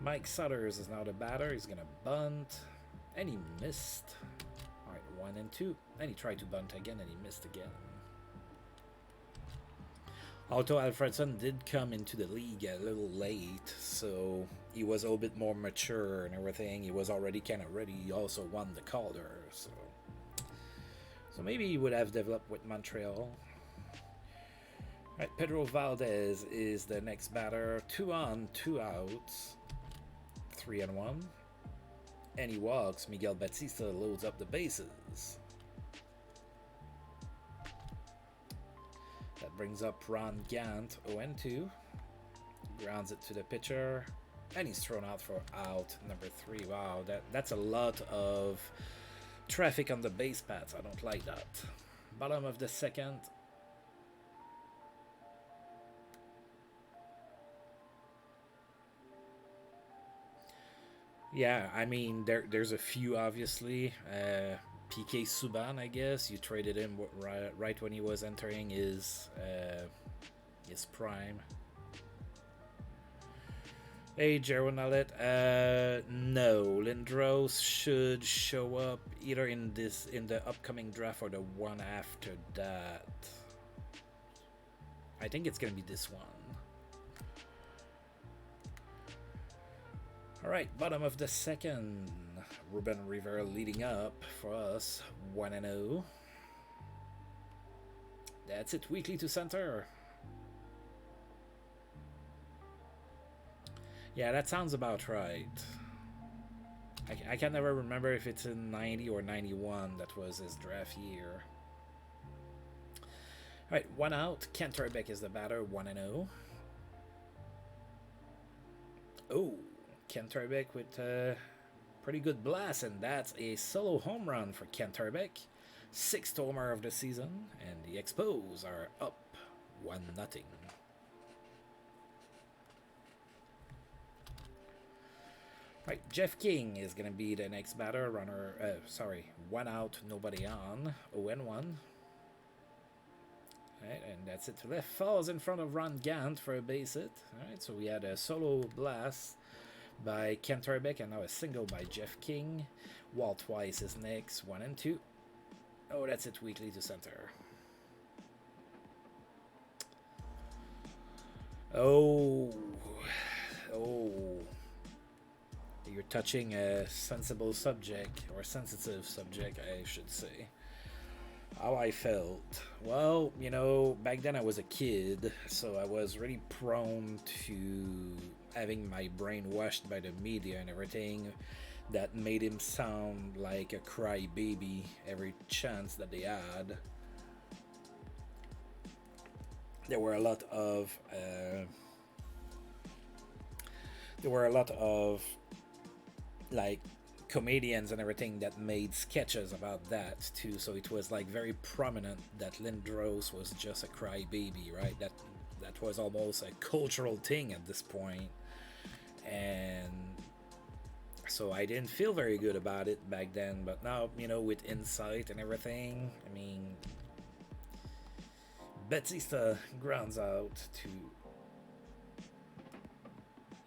A: Mike Sutters is now the batter. He's gonna bunt. And he missed. Alright, 1-2. And he tried to bunt again and he missed again. Although Alfredson did come into the league a little late, so he was a little bit more mature and everything. He was already kind of ready. He also won the Calder, so maybe he would have developed with Montreal. Right, Pedro Valdez is the next batter. 2 on, 2 outs, 3-1. And he walks. Miguel Batista loads up the bases. That brings up Ron Gant, 0-2. Grounds it to the pitcher. And he's thrown out for out number 3. Wow, that's a lot of traffic on the base paths. I don't like that. Bottom of the second. Yeah, I mean, there's a few, obviously. PK Subban, I guess. You traded him right when he was entering his prime. Hey, Jerwin Allet. No, Lindros should show up either in the upcoming draft or the one after that. I think it's gonna be this one. All right, bottom of the second. Ruben Rivera leading up for us, 1-0. That's it, weekly to center. Yeah, that sounds about right. I can never remember if it's in 90 or 91 that was his draft year. Alright, 1 out. Kent Terbeck is the batter, 1-0. Oh, Kent Terbeck with a pretty good blast, and that's a solo home run for Kent Terbeck. 6th homer of the season, and the Expos are up 1-0. Right, Jeff King is going to be the next batter. 1 out, nobody on. 0-1. Right, and that's it to left. Falls in front of Ron Gant for a base hit. Alright, so we had a solo blast by Kent Terbeck, and now a single by Jeff King. Walt Weiss is next, 1-2. Oh, that's it, weekly to center. Oh. You're touching a sensible subject, or a sensitive subject, I should say. How I felt. Well, you know, back then I was a kid, so I was really prone to having my brain washed by the media and everything that made him sound like a crybaby every chance that they had. There were a lot of like comedians and everything that made sketches about that too, so it was like very prominent that Lindros was just a crybaby, right? That was almost a cultural thing at this point, and so I didn't feel very good about it back then. But now, you know, with insight and everything, I mean, Batista grounds out to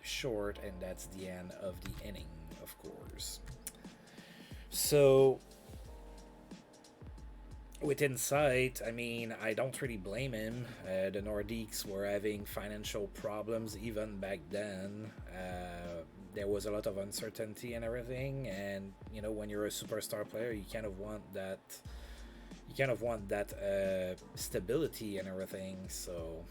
A: short, and that's the end of the inning, of course. So with insight, I mean, I don't really blame him. The Nordiques were having financial problems even back then. There was a lot of uncertainty and everything, and you know, when you're a superstar player, you kind of want that. You kind of want that stability and everything. So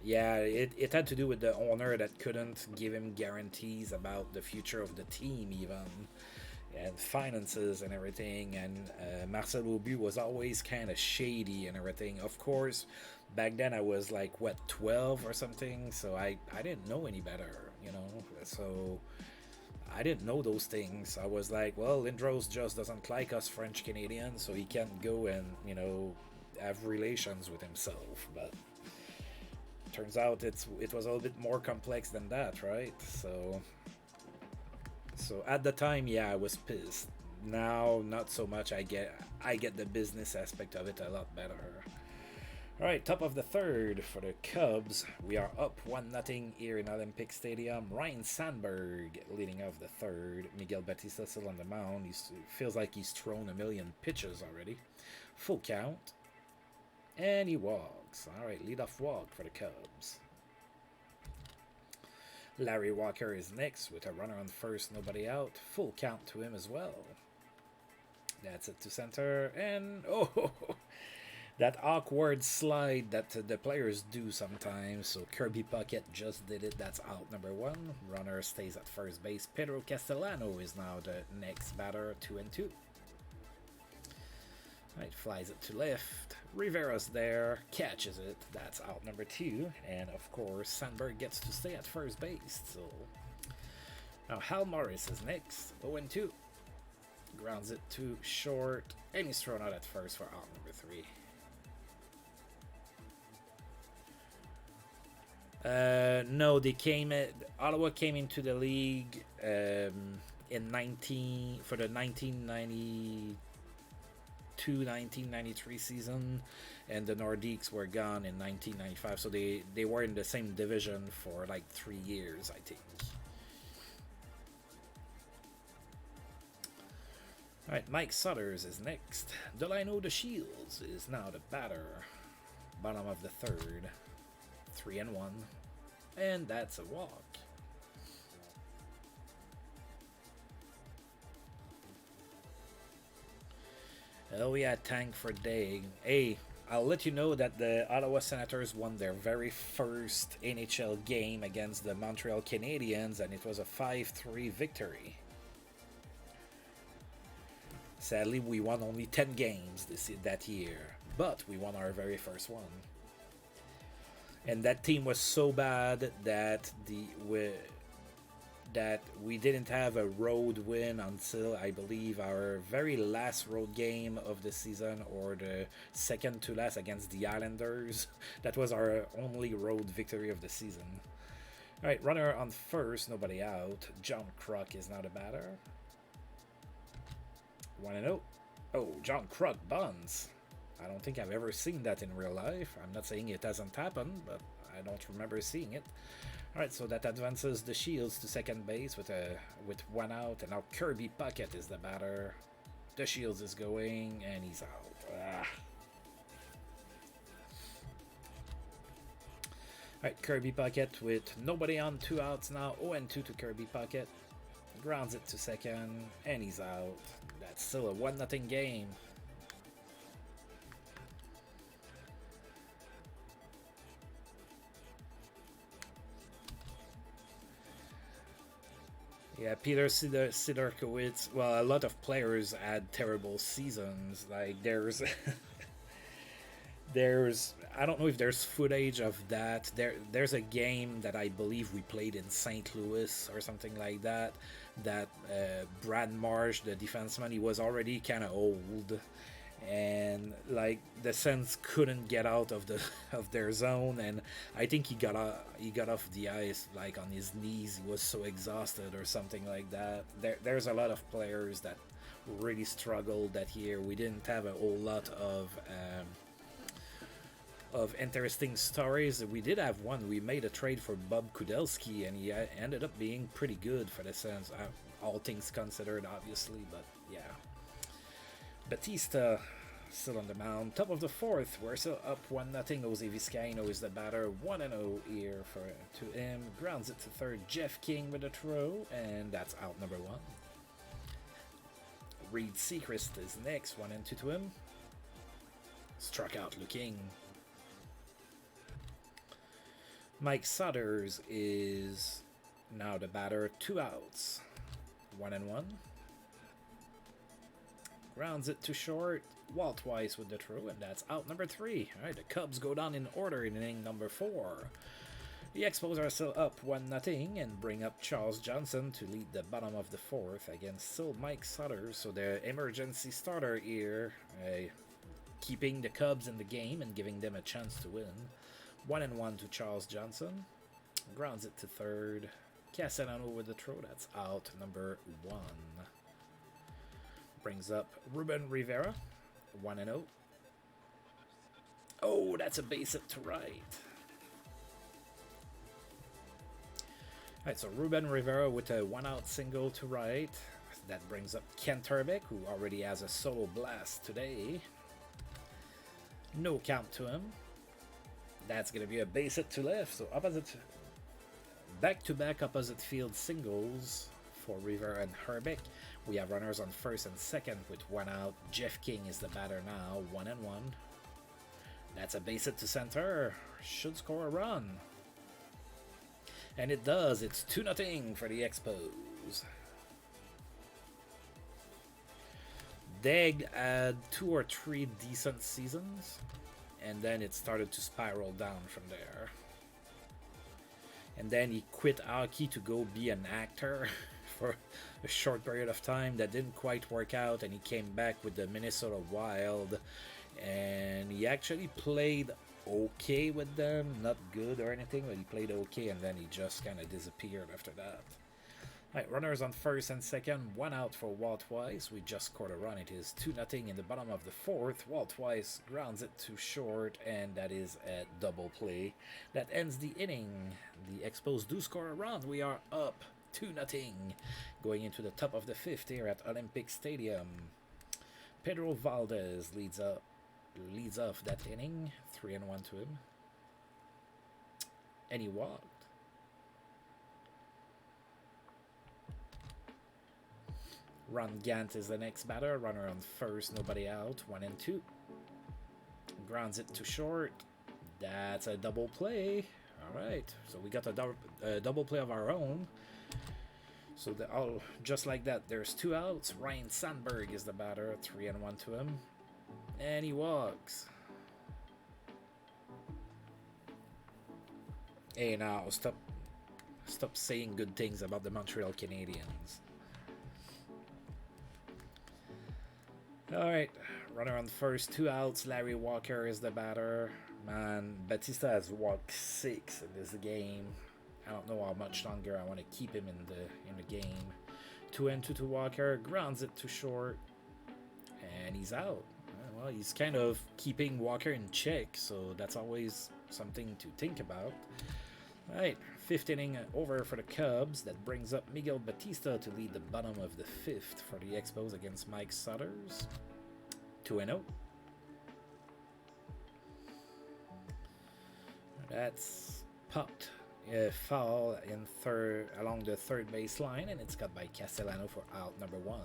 A: yeah, it had to do with the owner that couldn't give him guarantees about the future of the team even, and finances and everything, and Marcel Aubu was always kind of shady and everything. Of course, back then I was like, what, 12 or something, so I didn't know any better, you know, so I didn't know those things. I was like, well, Lindros just doesn't like us French Canadians, so he can't go and, you know, have relations with himself. But turns out it was a little bit more complex than that, right? So at the time, yeah, I was pissed. Now, not so much. I get the business aspect of it a lot better. All right, top of the third for the Cubs. We are up 1-0 here in Olympic Stadium. Ryan Sandberg leading off the third. Miguel Batista still on the mound. He feels like he's thrown a million pitches already. Full count. And he walks. All right, leadoff walk for the Cubs. Larry Walker is next with a runner on first, nobody out. Full count to him as well. That's it to center. And, oh, that awkward slide that the players do sometimes. So Kirby Puckett just did it. That's out number 1. Runner stays at first base. Pedro Castellano is now the next batter, 2-2. Right, flies it to left. Rivera's there, catches it. That's out number 2. And of course, Sandberg gets to stay at first base. So now Hal Morris is next, 0-2. Grounds it to short, and he's thrown out at first for out number 3. No, Ottawa came into the league for the 1992-1993 season, and the Nordiques were gone in 1995, so they were in the same division for like 3 years, I think. Alright, Mike Sutters is next. Delano De Shields is now the batter. Bottom of the 3rd. 3-1. And that's a walk. Oh yeah, tank for day. Hey, I'll let you know that the Ottawa Senators won their very first NHL game against the Montreal Canadiens, and it was a 5-3 victory. Sadly, we won only 10 games that year, but we won our very first one. And that team was so bad that we didn't have a road win until, I believe, our very last road game of the season, or the second to last against the Islanders. That was our only road victory of the season. Alright, runner on first, nobody out. John Kruk is now the batter. 1-0. Oh, John Kruk buns. I don't think I've ever seen that in real life. I'm not saying it hasn't happened, but I don't remember seeing it. Alright, so that advances the Shields to second base with 1 out, and now Kirby Puckett is the batter. The Shields is going, and he's out. Alright, Kirby Puckett with nobody on, 2 outs now. 0-2 to Kirby Puckett. Grounds it to second, and he's out. That's still a 1-0 game. Yeah, Peter Sidorkowitz. Well, a lot of players had terrible seasons. Like there's I don't know if there's footage of that. There's a game that I believe we played in St. Louis or something like that. That Brad Marsh, the defenseman, he was already kind of old, and like the Sens couldn't get out of their zone, and I think he got off the ice like on his knees. He was so exhausted or something like that. There's a lot of players that really struggled that year. We didn't have a whole lot of interesting stories. We did have one. We made a trade for Bob Kudelski, and he ended up being pretty good for the Sens, all things considered, obviously. But yeah, Batista still on the mound. Top of the 4th, we're still up 1-0. Jose Vizcaino is the batter. 1-0 here to him. Grounds it to third. Jeff King with a throw, and that's out number 1. Reed Seacrest is next. 1-2 to him. Struck out looking. Mike Sutters is now the batter. 2 outs. 1-1. Grounds it to short. Walt Weiss with the throw, and that's out number 3. Alright, the Cubs go down in order in inning number 4. The Expos are still up 1-0 and bring up Charles Johnson to lead the bottom of the 4th against still Mike Sutters. So the emergency starter here, keeping the Cubs in the game and giving them a chance to win. 1-1 to Charles Johnson. Grounds it to third. Castellano with the throw. That's out number 1. Brings up Ruben Rivera. 1-0. Oh, that's a base hit to right. Alright, so Ruben Rivera with a 1-out single to right. That brings up Kent Herbeck, who already has a solo blast today. No count to him. That's going to be a base hit to left. So back-to-back opposite field singles for Rivera and Herbeck. We have runners on first and second with 1 out. Jeff King is the batter now. 1-1. That's a base hit to center. Should score a run. And it does. It's 2-0 for the Expos. Deg had 2 or 3 decent seasons, and then it started to spiral down from there. And then he quit hockey to go be an actor for a short period of time. That didn't quite work out, and he came back with the Minnesota Wild, and he actually played okay with them, not good or anything, but he played okay, and then he just kind of disappeared after that. Right, runners on first and second, 1 out for Walt Weiss. We just scored a run. It is 2-0 in the bottom of the fourth. Walt Weiss grounds it too short, and that is a double play. That ends the inning. The Expos do score a run. We are up 2-0 going into the top of the fifth here at Olympic Stadium. Pedro Valdez leads off that inning, 3-1 to him. And he walked. Ron Gant is the next batter. Runner on first, nobody out. 1-2. Grounds it to short. That's a double play. All right, so we got a double play of our own. So just like that, there's 2 outs. Ryan Sandberg is the batter. 3-1 to him, and he walks. Hey, now stop saying good things about the Montreal Canadiens. Alright, runner on first, 2 outs. Larry Walker is the batter. Man, Batista has walked 6 in this game. I don't know how much longer I want to keep him in the game. 2-2 to Walker, grounds it to short, and he's out. Well, he's kind of keeping Walker in check, so that's always something to think about. Alright, 5th inning over for the Cubs. That brings up Miguel Batista to lead the bottom of the 5th for the Expos against Mike Sutters. 2-0. That's popped. Foul in along the third baseline, and it's cut by Castellano for out number 1.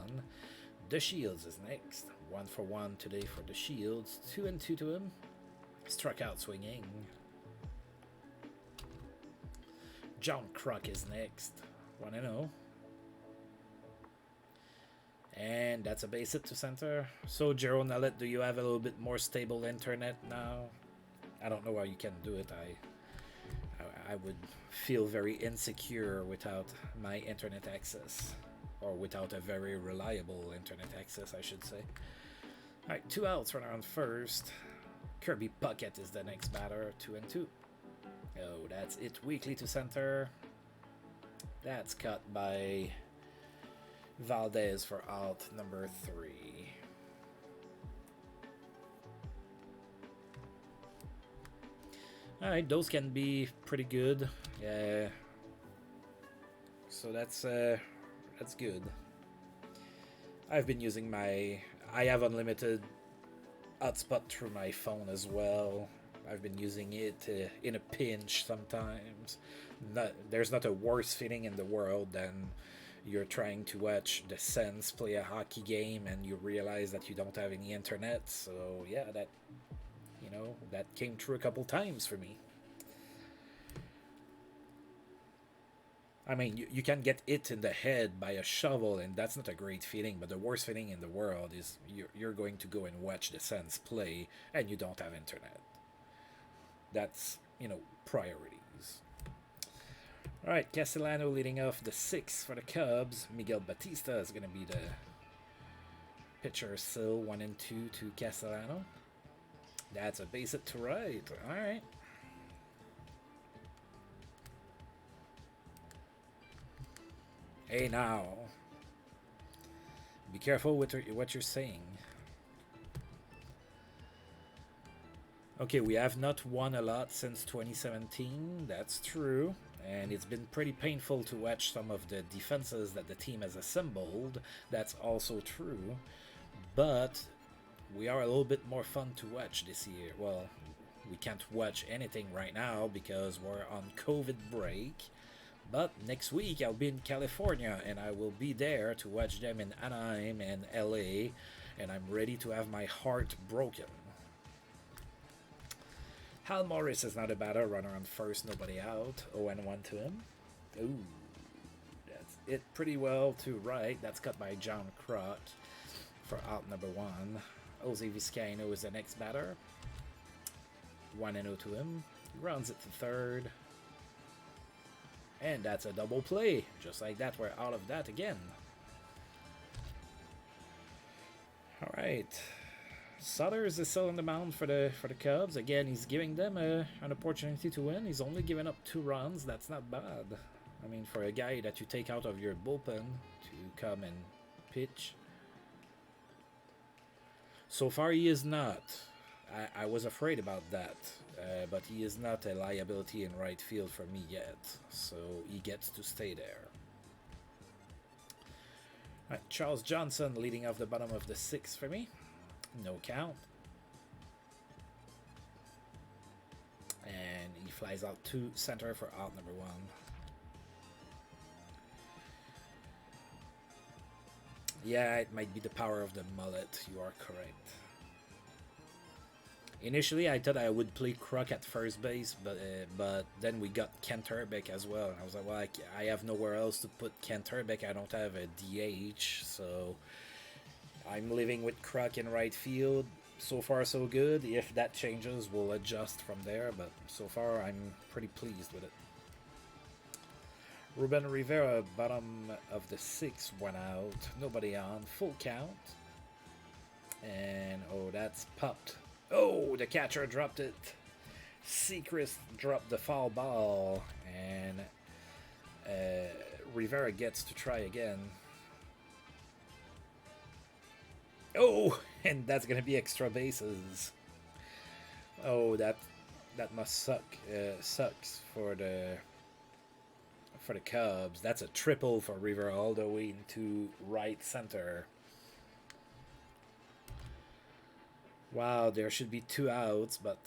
A: The Shields is next. 1-for-1 today for the Shields. 2-2 to him. Struck out swinging. John Kruk is next. 1-0. And that's a base hit to center. So, Jerome Nallet, do you have a little bit more stable internet now? I don't know how you can do it. I would feel very insecure without my internet access. Or without a very reliable internet access, I should say. Alright, 2 outs, runner on first. Kirby Puckett is the next batter. 2-2. Oh, that's it. Weakly to center. That's cut by Valdez for out number 3. Alright, those can be pretty good. Yeah. So that's good. I've been using I have unlimited hotspot through my phone as well. I've been using it in a pinch sometimes. There's not a worse feeling in the world than you're trying to watch the Sens play a hockey game and you realize that you don't have any internet. So yeah, that came true a couple times for me. I mean, you can get hit in the head by a shovel, and that's not a great feeling, but the worst feeling in the world is you're going to go and watch the Sens play, and you don't have internet. That's, priorities. All right, Castellano leading off the 6th for the Cubs. Miguel Batista is going to be the pitcher still. 1-2 to Castellano. That's a base hit to right. All right. Hey, now. Be careful with what you're saying. Okay, we have not won a lot since 2017. That's true. And it's been pretty painful to watch some of the defenses that the team has assembled. That's also true. But we are a little bit more fun to watch this year. Well, we can't watch anything right now because we're on COVID break. But next week I'll be in California and I will be there to watch them in Anaheim and LA, and I'm ready to have my heart broken. Hal Morris is not a batter. Runner on first, nobody out. 0-1 to him. Ooh, that's it pretty well to right. That's cut by John Kruk for out number 1. Jose Vizcaino is the next batter. 1-0 to him. Grounds it to third. And that's a double play. Just like that, we're out of that again. Alright. Sutters is still on the mound for the Cubs. Again, he's giving them an opportunity to win. He's only given up 2 runs. That's not bad. I mean, for a guy that you take out of your bullpen to come and pitch. So far, he is not. I was afraid about that. But he is not a liability in right field for me yet. So he gets to stay there. Right, Charles Johnson leading off the bottom of the 6th for me. No count. And he flies out to center for out number 1. Yeah, it might be the power of the mullet. You are correct. Initially, I thought I would play Kruk at first base, but then we got Canterbeck as well. And I was like, well, I have nowhere else to put Canterbeck. I don't have a DH, so I'm living with Kruk in right field. So far, so good. If that changes, we'll adjust from there, but so far, I'm pretty pleased with it. Ruben Rivera, bottom of the 6th, 1 out. Nobody on. Full count. And, oh, that's popped. Oh, the catcher dropped it. Sechrist dropped the foul ball. And Rivera gets to try again. Oh, and that's going to be extra bases. Oh, that must suck. Sucks for the Cubs. That's a triple for Rivera all the way into right center. Wow, there should be 2 outs, but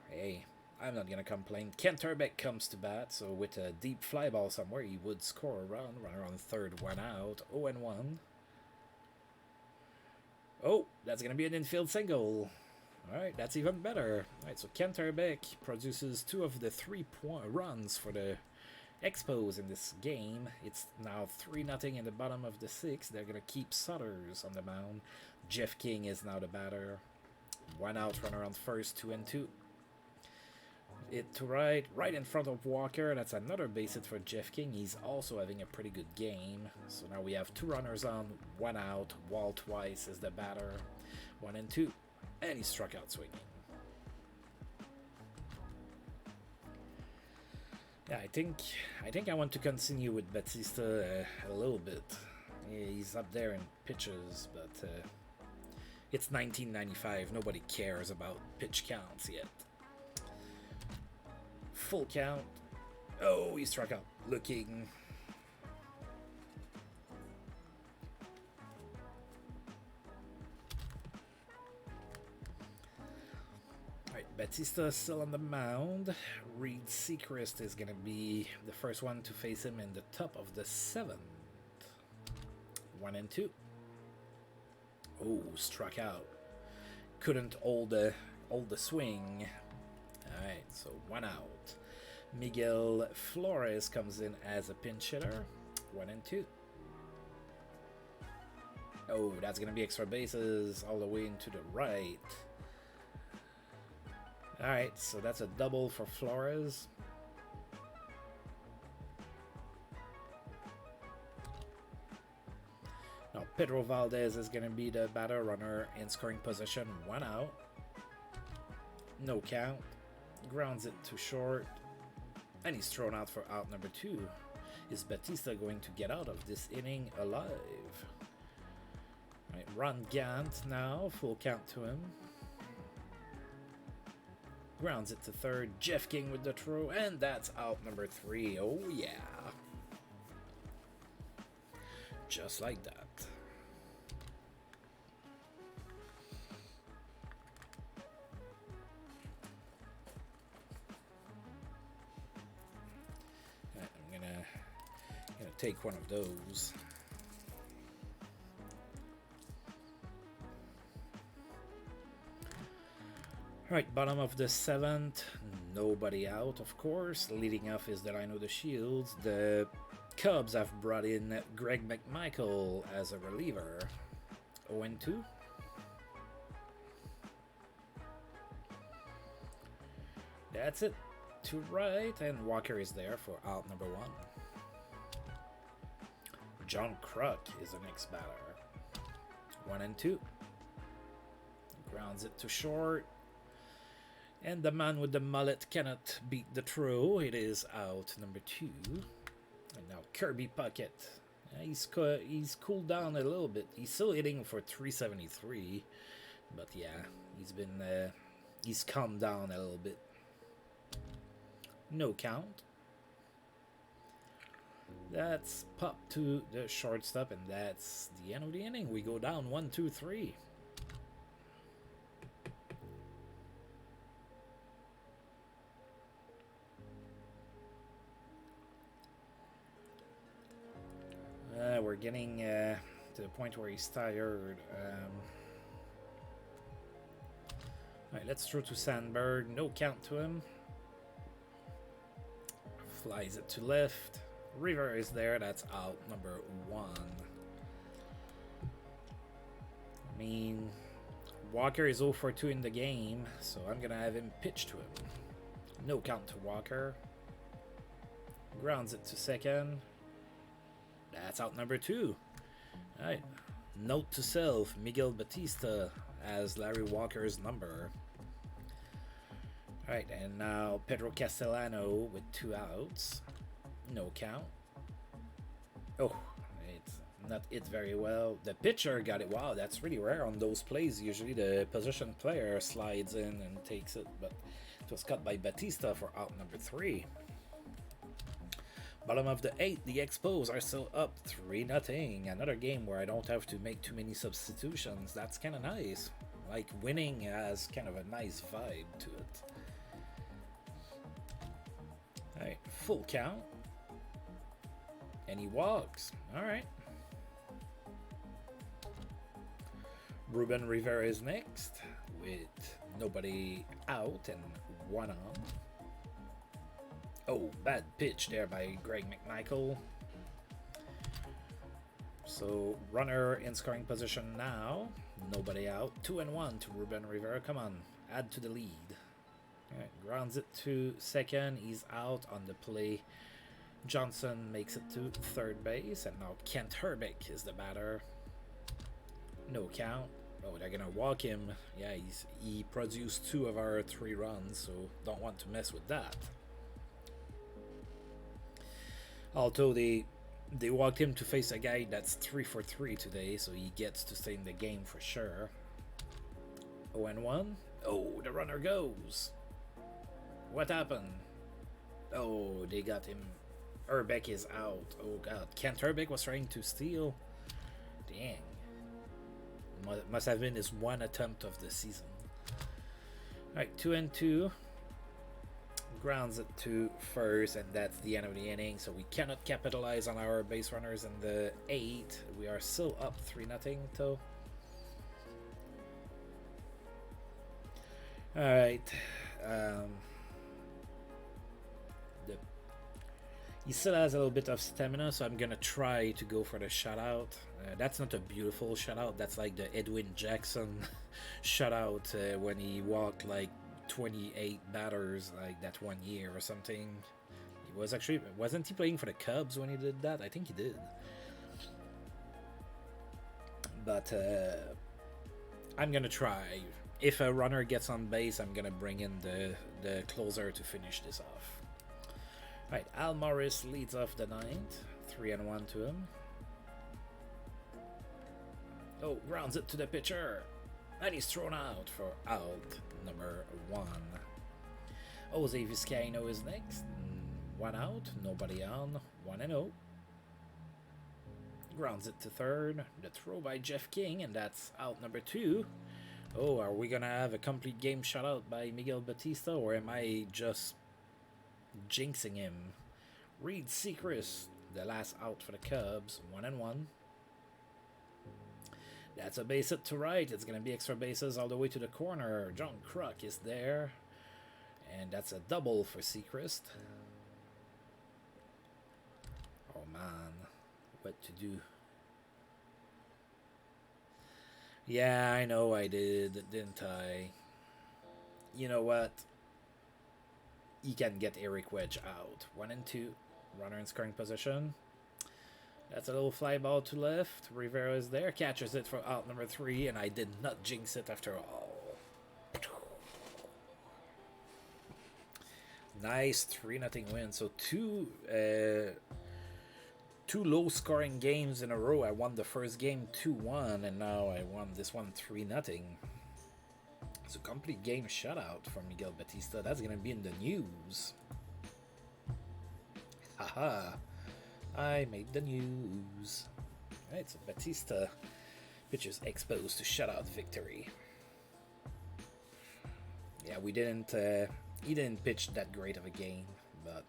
A: hey, I'm not going to complain. Canterbeck comes to bat, so with a deep fly ball somewhere, he would score a run. Runner on third, 1 out, 0-1. Oh, that's going to be an infield single. All right, that's even better. All right, so Canterbeck produces 2 of the 3 runs for the Expos in this game. It's now 3-0 in the bottom of the 6th. They're going to keep Sutters on the mound. Jeff King is now the batter. 1 out, runner on first, 2-2. It to right in front of Walker. That's another base hit for Jeff King. He's also having a pretty good game. So now we have 2 runners on, 1 out. Wall twice is the batter. 1-2, and he struck out swinging. Yeah, I think I want to continue with Batista a little bit. He's up there in pitches, but it's 1995. Nobody cares about pitch counts yet. Full count. Oh, he struck out. Looking. Alright, Batista still on the mound. Reed Sechrist is going to be the first one to face him in the top of the 7th. 1-2. Oh, struck out. Couldn't hold the swing. Alright, so 1 out. Miguel Flores comes in as a pinch hitter. 1-2. Oh, that's going to be extra bases all the way into the right. Alright, so that's a double for Flores. Now, Pedro Valdez is going to be the batter, runner in scoring position. 1 out. No count. Grounds it to short. And he's thrown out for out number 2. Is Batista going to get out of this inning alive? Right, Ron Gant now. Full count to him. Grounds it to third. Jeff King with the throw. And that's out number 3. Oh, yeah. Just like that. I'm gonna take one of those. Alright, bottom of the 7th, nobody out, of course. Leading off is the Line of the Shields. The Cubs have brought in Greg McMichael as a reliever. 0-2. That's it. To right, and Walker is there for out number 1. John Kruk is the next batter. 1-2. Grounds it to short. And the man with the mullet cannot beat the throw. It is out number 2. And now Kirby Puckett. He's cooled down a little bit. He's still hitting for 373. But yeah, he's calmed down a little bit. No count. That's popped to the shortstop, and that's the end of the inning. We go down 1-2-3. We're getting to the point where he's tired. Alright, let's throw to Sandberg. No count to him. Flies it to left. Rivera is there. That's out number 1. I mean, Walker is 0 for 2 in the game, so I'm going to have him pitch to him. No count to Walker. Grounds it to second. That's out number 2. Alright. Note to self, Miguel Batista as Larry Walker's number. Alright, and now Pedro Castellano with 2 outs. No count. Oh, it's not hit very well. The pitcher got it. Wow, that's really rare on those plays. Usually the position player slides in and takes it, but it was cut by Batista for out number 3. Bottom of the 8th, the Expos are still up 3-0. Another game where I don't have to make too many substitutions. That's kind of nice. Like, winning has kind of a nice vibe to it. Alright, full count. And he walks. Alright. Ruben Rivera is next with nobody out and 1 on. Oh, bad pitch there by Greg McMichael. So, runner in scoring position now. Nobody out. 2-1 to Ruben Rivera. Come on, add to the lead. Alright, grounds it to second. He's out on the play. Johnson makes it to third base. And now Kent Herbeck is the batter. No count. Oh, they're going to walk him. Yeah, he produced 2 of our 3 runs, so don't want to mess with that. Although they walked him to face a guy that's 3 for 3 today, so he gets to stay in the game for sure. 0-1. Oh, the runner goes. What happened? Oh, they got him. Herbeck is out. Oh god, Kent Herbeck was trying to steal. Dang. Must have been his 1 attempt of the season. Alright, 2-2. Grounds it to first, and that's the end of the inning. So we cannot capitalize on our base runners in the 8th. We are still up 3-0 though. Alright. He still has a little bit of stamina, so I'm gonna try to go for the shutout. That's not a beautiful shutout. That's like the Edwin Jackson shutout when he walked like 28 batters like that 1 year or something. He was actually, wasn't he playing for the Cubs when he did that? I think he did. But I'm gonna try. If a runner gets on base, I'm gonna bring in the closer to finish this off. Right, Hal Morris leads off the 9th. 3-1 to him. Oh, grounds it to the pitcher. And he's thrown out for out number 1. Jose Vizcaino is next. 1 out, nobody on. 1-0. Grounds it to third. The throw by Jeff King, and that's out number 2. Oh, are we gonna have a complete game shutout by Miguel Batista, or am I just jinxing him? Reed Sechrist, the last out for the Cubs. 1-1. That's a base hit to right. It's going to be extra bases all the way to the corner. John Kruk is there. And that's a double for Seacrest. Oh man, what to do? Yeah, I know I did, didn't I? You know what? You can get Eric Wedge out. 1 and 2. Runner in scoring position. That's a little fly ball to left. Rivera is there. Catches it for out number 3. And I did not jinx it after all. Nice 3-0 win. So two low-scoring games in a row. I won the first game 2-1. And now I won this one 3-0. It's a complete game shutout from Miguel Batista. That's going to be in the news. Haha. I made the news. Alright, so Batista pitches Expos to shutout victory. Yeah, we didn't... he didn't pitch that great of a game, but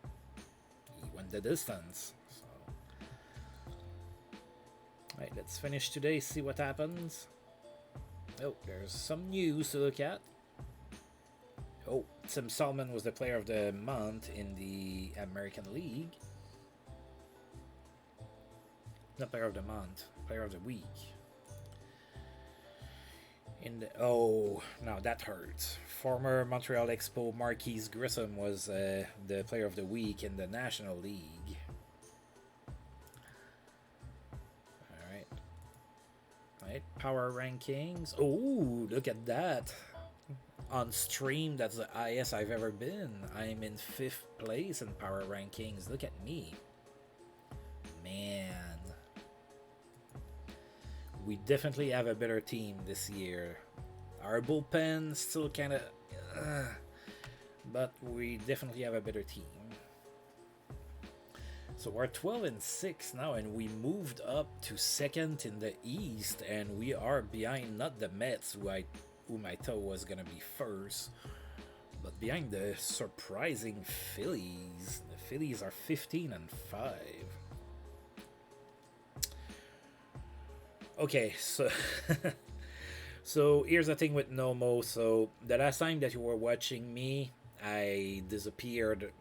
A: he went the distance. So. Alright, let's finish today, see what happens. Oh, there's some news to look at. Oh, Tim Salmon was the player of the month in the American League. Not player of the month, player of the week. Oh, now that hurts. Former Montreal Expo Marquise Grissom was the player of the week in the National League. Alright, power rankings. Oh, look at that. On stream, that's the highest I've ever been. I'm in 5th place in power rankings. Look at me. Man. We definitely have a better team this year. Our bullpen still kind of... but we definitely have a better team. So we're 12-6 now, and we moved up to 2nd in the East, and we are behind not the Mets, whom I thought was going to be first, but behind the surprising Phillies. The Phillies are 15-5. Okay, so so here's the thing with Nomo. So the last time that you were watching me, I disappeared,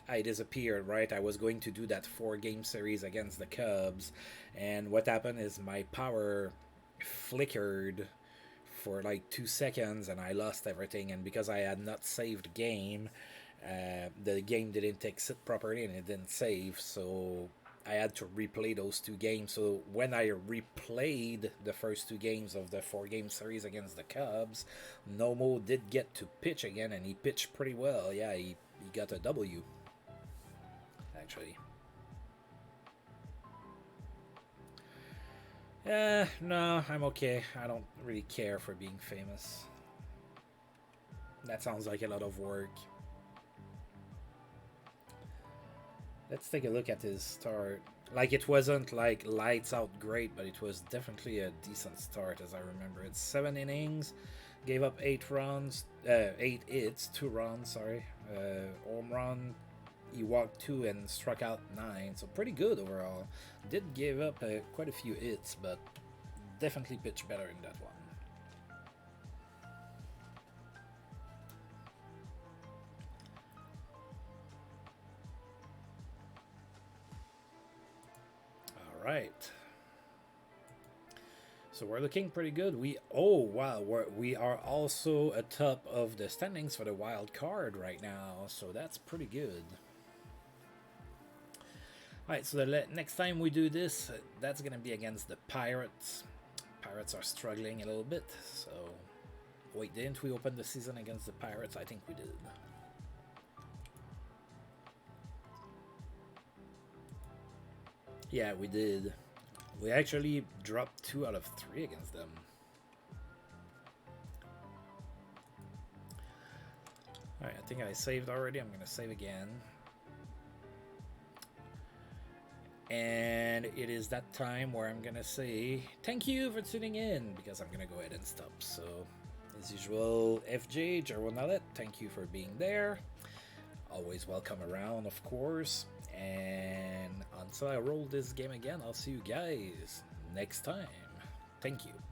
A: right? I was going to do that 4-game series against the Cubs, and what happened is my power flickered for like 2 seconds, and I lost everything. And because I had not saved game, the game didn't exit properly, and it didn't save, so I had to replay those 2 games. So when I replayed the first 2 games of the 4-game series against the Cubs, Nomo did get to pitch again, and he pitched pretty well. Yeah, he got a W, actually. No, I'm okay. I don't really care for being famous. That sounds like a lot of work. Let's take a look at his start. Like, it wasn't like lights out great, but it was definitely a decent start, as I remember. It's 7 innings, gave up 8 hits, 2 runs, sorry. Home run, he walked 2 and struck out 9, so pretty good overall. Did give up quite a few hits, but definitely pitched better in that one. Right. So we're looking pretty good. We are also atop of the standings for the wild card right now, so that's pretty good. Alright, so the next time we do this, that's gonna be against the Pirates. Pirates are struggling a little bit, so... Wait, didn't we open the season against the Pirates? I think we did. Yeah, we did. We actually dropped 2 out of 3 against them. Alright, I think I saved already. I'm going to save again. And it is that time where I'm going to say thank you for tuning in, because I'm going to go ahead and stop. So, as usual, FJ, Jerwin Nallet, thank you for being there. Always welcome around, of course. And until I roll this game again, I'll see you guys next time. Thank you.